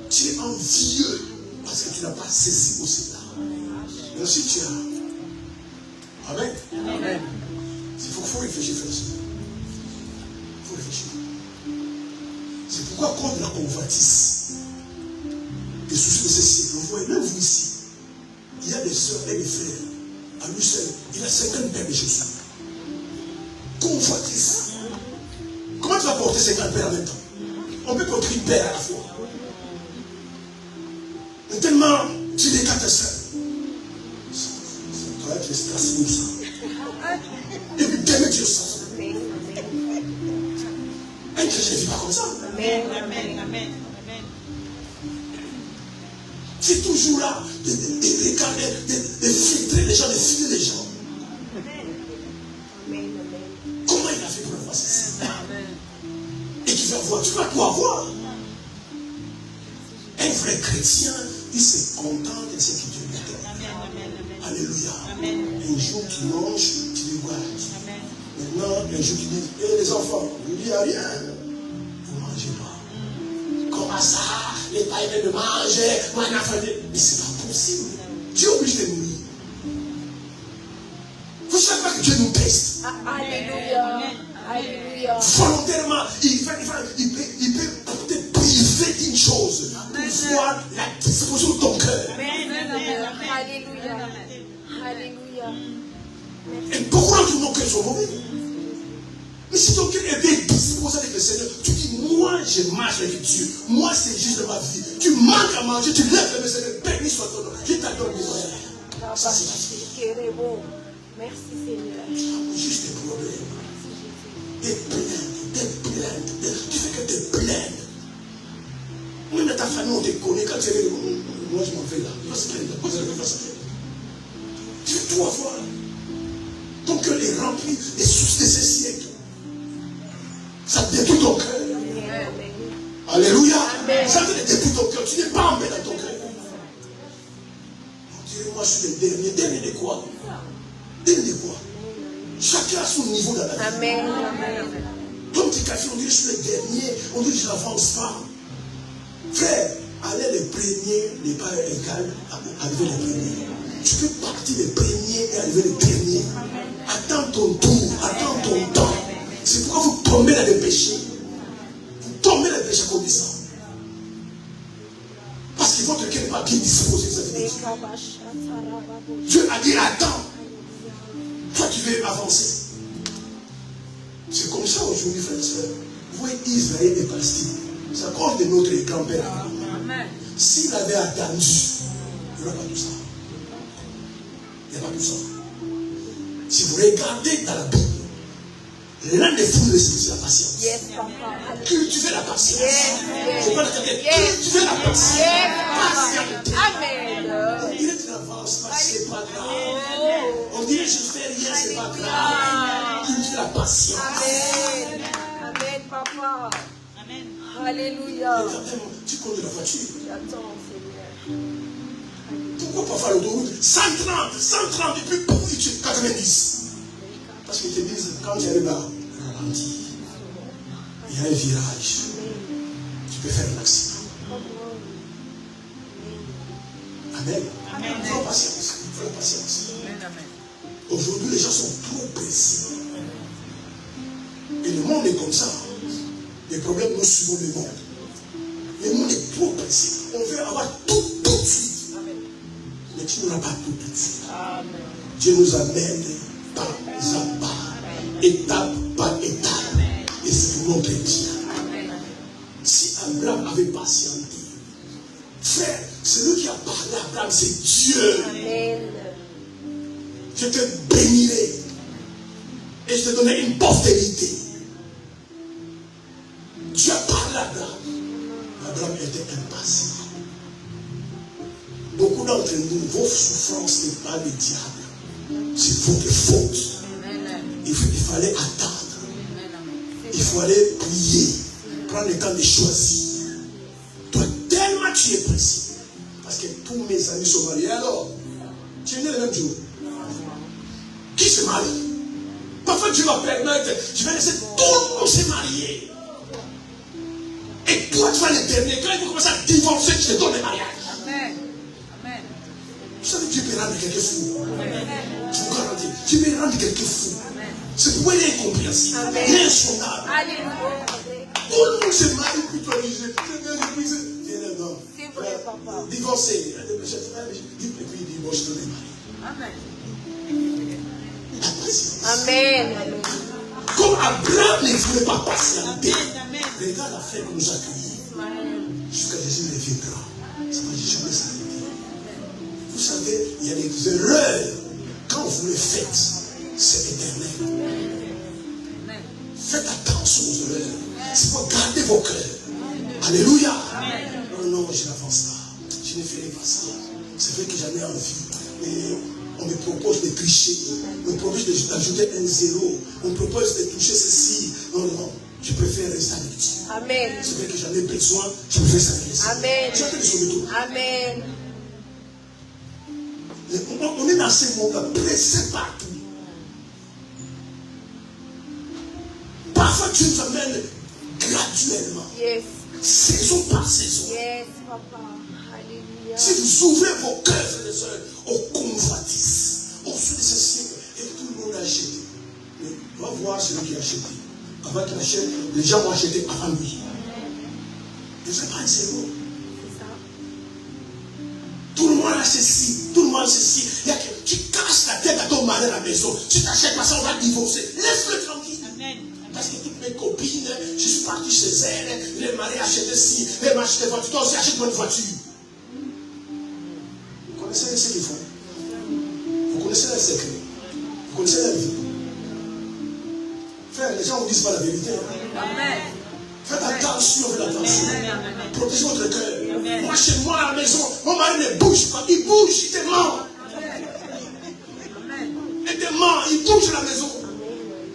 Tu es envieux parce que tu n'as pas saisi aussi là. Mais si tu as. Amen. Amen. Il faut réfléchir, frère. Il faut réfléchir. C'est pourquoi, contre la convoitise, des soucis de ces siècles, vous voyez, même vous ici, il y a des soeurs et des frères. À lui seul, il a 50 pères de Jésus. Convoitise. Comment tu vas porter 50 pères en même temps? On peut porter une père à la fois. Mais tellement tu dégages ça. Ça doit être Strasbourg, ça. Et puis t'aimes Dieu ça. Un chrétien ne vit pas comme ça. Amen. Amen. Amen. C'est toujours là de regarder, de filtrer les gens, de filer les gens. Comment il a fait pour avoir ceci? Et tu vas voir, tu vas tout avoir. Un vrai chrétien, il se contente de ce que Dieu lui donne. Alléluia. Un jour tu manges, tu dégoûtes. Maintenant, un jour qui dit, les enfants, vous dites rien. Vous ne mangez pas. Comment ça? Les païens de manger, moi, mais c'est pas possible. Dieu oblige de nourrir. Vous ne savez pas que Dieu nous teste. Alléluia. Alléluia. Volontairement, il peut peut-être priver d'une chose pour voir la disposition de ton cœur. Alléluia. Alléluia. Et beaucoup d'entre nos cœurs sont mauvais. Mais si ton cœur est bien disposé avec le Seigneur, tu dis, moi je marche avec Dieu. Moi c'est juste de ma vie. Tu manques à manger, tu lèves le Seigneur, béni soit ton nom. Je t'adore, mes frères. Ça c'est la vie. Merci Seigneur. Juste des problèmes. Des plaintes. Tu fais que des plaintes. Même dans ta famille, on te connaît. Quand tu es là, moi je m'en vais là. Il va se plaindre. Tu fais tout avoir. Ton cœur est rempli des sources de ces siècles. Ça détruit ton cœur. Alléluia. Ça te détruit ton cœur. Tu n'es pas en paix dans ton cœur. On dirait, moi je suis le dernier. Dernier de quoi? Dernier de quoi? Chacun a son niveau dans la vie. Amen. Comme tu café, on dit je suis le dernier, on dit je n'avance pas. Frère, aller les premiers n'est pas égal à arriver les premiers. Tu peux partir les premiers et arriver les derniers. Attends ton tour, attends ton temps. C'est pourquoi vous tombez dans les péchés. Vous tombez dans les péchés comme ça. Parce que votre cœur n'est pas bien disposé. Dieu a dit attends. Toi tu veux avancer. C'est comme ça aujourd'hui, frères et sœurs. Vous voyez Israël et Palestine. C'est à cause de notre grand-père. S'il avait attendu, il n'y aurait pas tout ça. Il n'y a pas tout ça. Si vous regardez dans la Bible, l'un des fruits de l'esprit, c'est la patience. Yes, papa. Cultivez la patience. Yes. Je parle de quelqu'un. Cultivez la patience. Yes, Patience. Amen. Il est une avance, c'est pas grave. On dit je fais rien, c'est pas grave. Cultivez la patience. Amen. Amen, papa. Amen. Alléluia. Tu conduis la voiture. J'attends, Seigneur. Pourquoi pas faire l'autoroute 130 et puis boum, tu 90. Parce qu'ils te disent, quand tu arrives là, ralentis. Il y a un virage. Tu peux faire un accident. Amen. Il faut la patience. Il faut la patience. Aujourd'hui, les gens sont trop pressés. Et le monde est comme ça. Les problèmes, nous suivons le monde. Le monde est trop pressé. On veut avoir tout de suite. Mais tu n'auras pas tout de suite. Dieu nous amène pas à pas, étape par étape. Et c'est pour notre bien. Si Abraham avait patienté, frère, celui qui a parlé à Abraham, c'est Dieu. Amen. Je te bénirai et je te donnerai une postérité. Dieu a parlé à Abraham. Abraham était impatient. Beaucoup d'entre nous, vos souffrances n'est pas le diable. C'est votre faute. Il fallait attendre. Il fallait prier. Prendre le temps de choisir. Toi, tellement tu es pressé. Parce que tous mes amis sont mariés. Alors, tu es né le même jour. Qui se marie? Parfois, Dieu va permettre. Tu vas laisser tout le monde se marier. Et toi, tu vas le dernier. Quand il faut commencer à divorcer, tu te donnes le mariage. Amen. Amen. Vous savez, Dieu peut rendre quelqu'un fou. Je vous garantis. Dieu peut rendre quelqu'un fou. C'est pourquoi il est incompréhensible. Il est insondable. Alléluia. Tout le monde se marie, puis toi, C'est vrai, papa. divorcé. Et puis divorce de les maris. Amen. La patience. Amen. Comme Abraham ne voulait pas patienter. Amen. Regarde la fête que nous accueillit. Jusqu'à Jésus ne viendra. Ça va jamais s'arrêter. Vous savez, il y a des erreurs. Quand vous les faites, c'est éternel. Faites attention aux erreurs. C'est pour garder vos cœurs. Alléluia. Non, je n'avance pas. Je ne ferai pas ça. C'est vrai que j'en ai envie. Mais on me propose de tricher. On me propose d'ajouter un zéro. On me propose de toucher ceci. Non. Je préfère rester avec Dieu. Amen. C'est vrai que j'en ai besoin. Je préfère rester avec Dieu. Amen. Tu as fait des tout. Amen. On est dans ce monde pressé partout. Parfois, Dieu nous amène graduellement. Yes. Saison par saison. Yes, papa. Alléluia. Si vous ouvrez vos cœurs, frères et sœurs, aux convoitises, au sud de ce siècle, et tout le monde a acheté. Mais on va voir celui qui a acheté. Avant qu'il achète, les gens vont acheter avant lui. Ne fais pas un zéro. C'est ça. Tout le monde a ceci, tout le monde a ceci. Il y a que tu casses la tête à ton mari à la maison. Tu t'achètes pas ça, on va divorcer. Laisse-le tranquille. Amen. Parce que toutes mes copines, je suis parti chez elles, les maris achètent ci, les maris achètent voiture, toi aussi achète-moi une voiture. Vous connaissez ce qu'ils font? Vous connaissez leurs secrets? Vous connaissez leur vie? Frère, les gens ne vous disent pas la vérité. Amen. Faites attention, faites attention. Amen. Protégez votre cœur. Amen. Moi, chez moi, à la maison, mon mari ne bouge pas. Il bouge, il te ment. Amen. Il te ment, il bouge à la maison.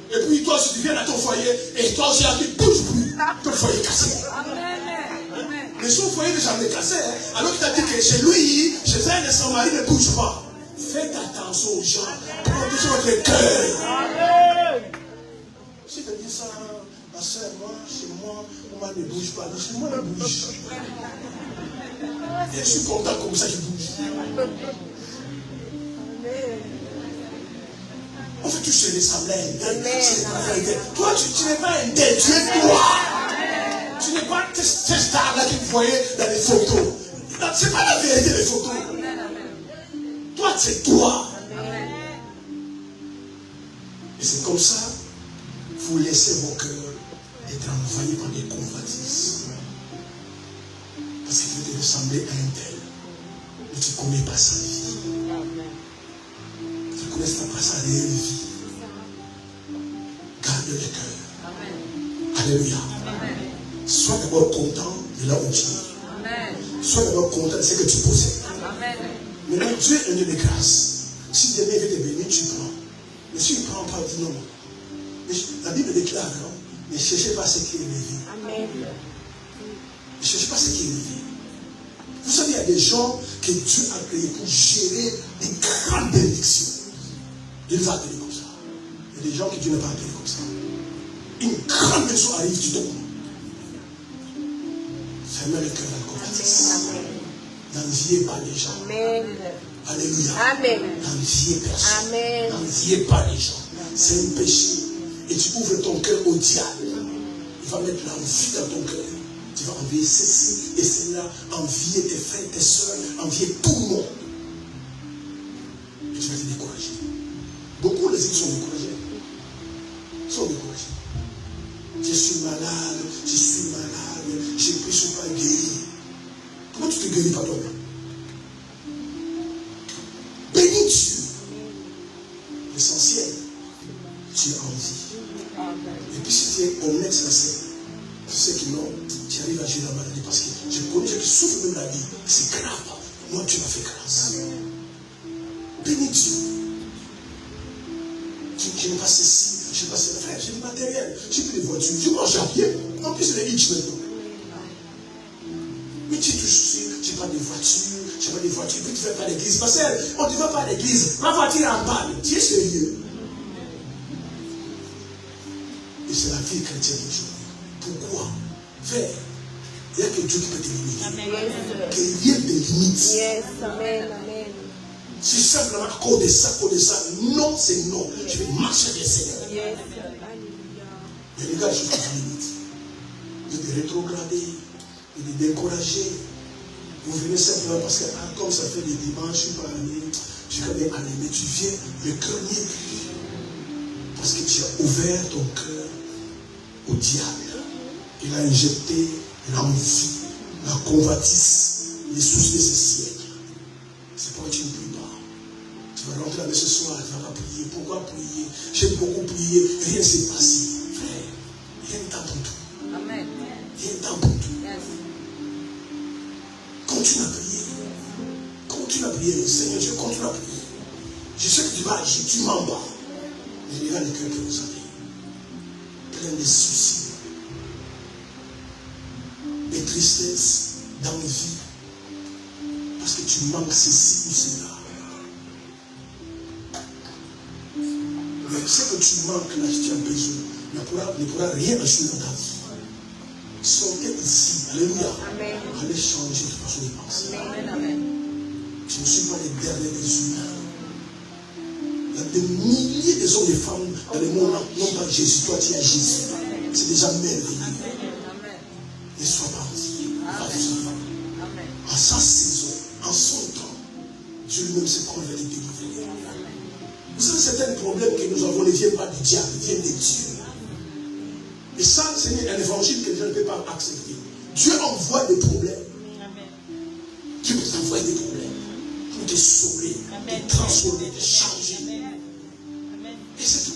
Et puis toi aussi, tu viens à ton foyer, et toi aussi, il ne bouge plus. Ton foyer est cassé. Amen. Mais son foyer n'est jamais cassé. Alors qu'il t'a dit que chez lui, chez elle, son mari ne bouge pas. Faites attention aux gens. Protégez votre cœur. Si tu dis ça, ma soeur, moi, chez moi, mon mari ne bouge pas. Mais chez moi, il bouge. Et je suis content comme ça qu'il bouge. On veut tous se ressembler. Toi, tu n'es pas un tel, tu es toi. Tu n'es pas cette star-là que vous voyez dans les photos. Ce n'est pas la vérité des photos. Toi, c'est toi. Et c'est comme ça, vous laissez vos cœurs être envahis par des convoitises. Parce que tu veux te ressembler à un tel. Mais tu ne connais pas sa vie. Tu ne connais pas sa réelle vie. Garde le cœur. Alléluia. Sois d'abord content de là où tu es. Sois d'abord content de ce que tu possèdes. Maintenant, Dieu est un Dieu de grâce. Si demain il veut te bénir, tu prends. Mais si il ne prend pas, dis non. Mais la Bible déclare, non? Ne cherchez pas ce qui est élevé. Amen. Ne cherchez pas ce qui est élevé. Vous savez, il y a des gens que Dieu a créés pour gérer des grandes bénédictions. Il va appeler comme ça. Il y a des gens que Dieu n'a pas appelé comme ça. Une grande bénédiction arrive, tu tombes. Fermez le cœur à la convoitise. N'enviez pas les gens. Amen. Alléluia. Amen. N'enviez personne. Amen. N'enviez pas les gens. C'est un péché. Et tu ouvres ton cœur au diable. Il va mettre l'envie dans ton cœur. Tu vas envier ceci et cela, envier tes frères, tes soeurs, envier tout le monde. Et tu vas te décourager. Beaucoup les autres sont découragés. Ils sont découragés. Je suis malade, je ne suis pas guéri. Comment tu te guéris pas toi-même? Bénis Dieu. L'essentiel, tu as envie. Et puis si tu es honnête, sincère, tu sais que non, tu arrives à gérer la maladie parce que je connais ceux qui souffrent même la vie. C'est grave. Moi, tu m'as fait grâce. Bénis Dieu. Je n'ai pas ceci, je n'ai pas cela. Frère, j'ai du matériel, j'ai plus de voitures, je mange à pied. En plus, c'est les hitch maintenant. Mais tu touches, tu n'as pas de voiture, tu n'as pas de voiture, puis tu ne fais pas d'église. Parce qu'on ne te va pas à l'église, ma voiture est en panne. Tu es sérieux. Et c'est la vie chrétienne aujourd'hui. Pourquoi? Frère, il n'y a que Dieu qui peut t'éliminer. Qu'il y ait des limites. Yes, amen, amen. C'est simplement à cause de ça, Non, c'est non. Je vais marcher avec le Seigneur. Yes, alléluia. Mais les gars, je suis pas limite. Vous êtes rétrogradés, vous êtes découragés. Vous venez simplement parce que, comme ça fait des dimanches, je suis pas allé, je suis quand même allé, mais tu viens, le cœur n'y est plus. Parce que tu as ouvert ton cœur au diable. Il a injecté l'envie, la convoitise, les soucis de ce siècle. C'est pourquoi tu ne pries pas. Tu vas rentrer avec ce soir, tu ne vas pas prier. Pourquoi prier? J'ai beaucoup prié, rien ne s'est passé. Frère, il y a un temps pour tout. Amen. Il y a un temps pour tout. Yes. Continue à prier. Continue à prier. Seigneur, je continue à prier. Je sais que tu vas agir, tu m'en bats. Mais regarde le cœur que vous avez. Plein de soucis. De tristesse, d'envie. Parce que tu manques ceci ou cela. Mais ce que tu manques là, tu as besoin. ne pourra rien acheter dans ta vie. Sortez ici, alléluia. Amen. Allez changer de façon de penser. Amen. Amen. Je ne suis pas les derniers des humains. Il y a des milliers de hommes et de femmes dans le monde n'ont pas Jésus. Toi, tu as Jésus. C'est déjà merveilleux. Ne sois pas entier. À sa saison, en son temps, Dieu lui-même se prend vers les délivrer. Vous savez, certains problèmes que nous avons ne viennent pas du diable, ils viennent de Dieu. Et ça, c'est un évangile que les gens ne peuvent pas accepter. Dieu envoie des problèmes. Dieu peut envoyer des problèmes pour te sauver, te transformer, te changer. Et c'est tout.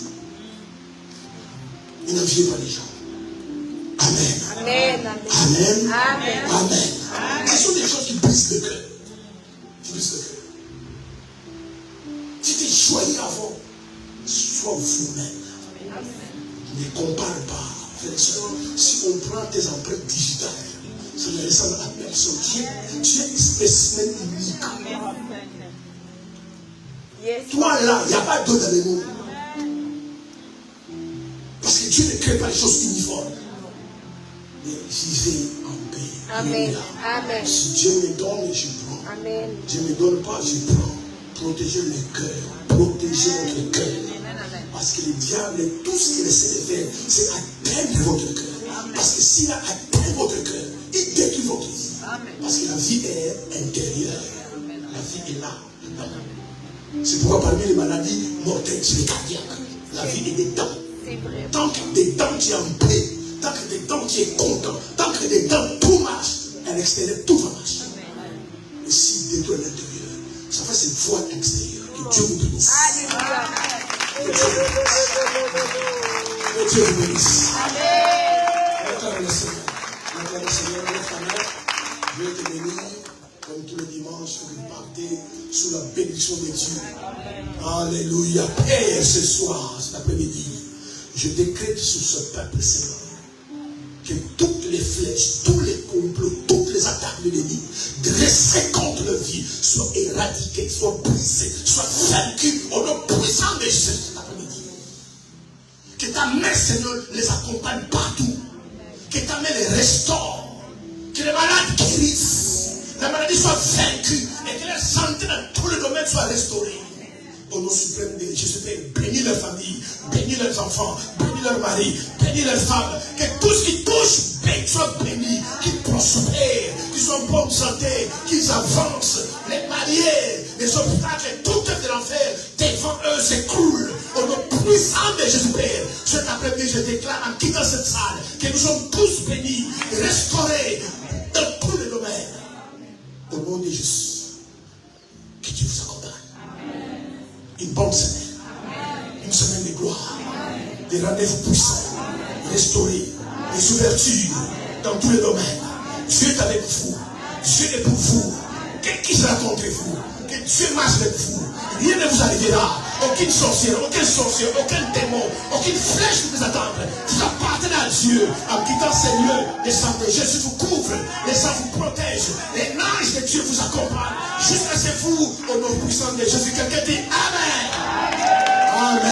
Et n'enviez pas les gens. Amen. Amen. Amen. Amen. Amen. Ce sont des choses qui brisent le cœur. Qui brisent le cœur. Tu t'es choisi avant. Sois vous-même. Ne compare pas. Si on prend tes empreintes digitales, ça ne ressemble à personne. Tu es un spécimen unique. Yes. Toi là, il n'y a pas d'autre dans le monde. Parce que Dieu ne crée pas les choses uniformes. Mais j'y vais en paix. Amen. Amen. Si Dieu me donne, je prends. Amen. Dieu ne me donne pas, je prends. Protégez le cœur. Protégez votre cœur. Parce que le diable, tout ce qu'il essaie de faire, c'est atteindre votre cœur. Parce que s'il a atteint votre cœur, il détruit votre vie. Parce que la vie est intérieure. La vie est là. C'est pourquoi parmi les maladies mortelles, c'est le cardiaque. La vie est dedans. Tant que dedans tu es en paix, tant que dedans tu es content, tant que dedans tout marche, à l'extérieur tout va marcher. Et s'il détruit l'intérieur, ça fait cette voie extérieure. Que Dieu vous bénisse. Alléluia. Que Dieu vous bénisse. Acclame le Seigneur. Acclame le Seigneur, notre Mère. Dieu te bénisse. Comme tous les dimanches, vous partez sous la bénédiction de Dieu. Alléluia. Père, ce soir, cet après-midi, je décrète sur ce peuple, Seigneur, que toutes les flèches, tous les complots, toutes les attaques de l'ennemi dressées contre leur vie soient éradiquées, soient brisées, soient vaincues au nom puissant de Jésus cet après-midi. Que ta main, Seigneur, les accompagne partout. Que ta main les restaure. Que les malades guérissent. La maladie soit vaincue et que la santé dans tous les domaines soit restaurée. Au nom suprême de Jésus, bénis leur famille, bénis leurs enfants, bénis leurs maris, bénis leurs femmes. Que tout ce qui touche soit béni, qu'ils prospèrent, qu'ils soient en bonne santé, qu'ils avancent. Les mariés, les obstacles, tout œuvre de l'enfer devant eux s'écroule. Au nom puissant de Jésus Père, cet après-midi, je déclare en quittant cette salle que nous sommes tous bénis, restaurés dans tous les domaines. Au nom de Jésus, que Dieu vous accompagne. Une bonne semaine. Une semaine de gloire. Des rendez-vous puissants. Restaurés. Des ouvertures dans tous les domaines. Dieu est avec vous. Dieu est pour vous. Qui sera contre vous? Que Dieu marche avec vous. Rien ne vous arrivera. Aucune sorcière, aucun sorcier, aucun démon, aucune flèche ne vous attend. Vous appartenez à Dieu. En quittant ces lieux, les sangs de Jésus vous couvrent. Les sangs vous protègent. Les anges de Dieu vous accompagnent. Jusqu'à ce vous, au nom puissant de Jésus. Quelqu'un dit Amen.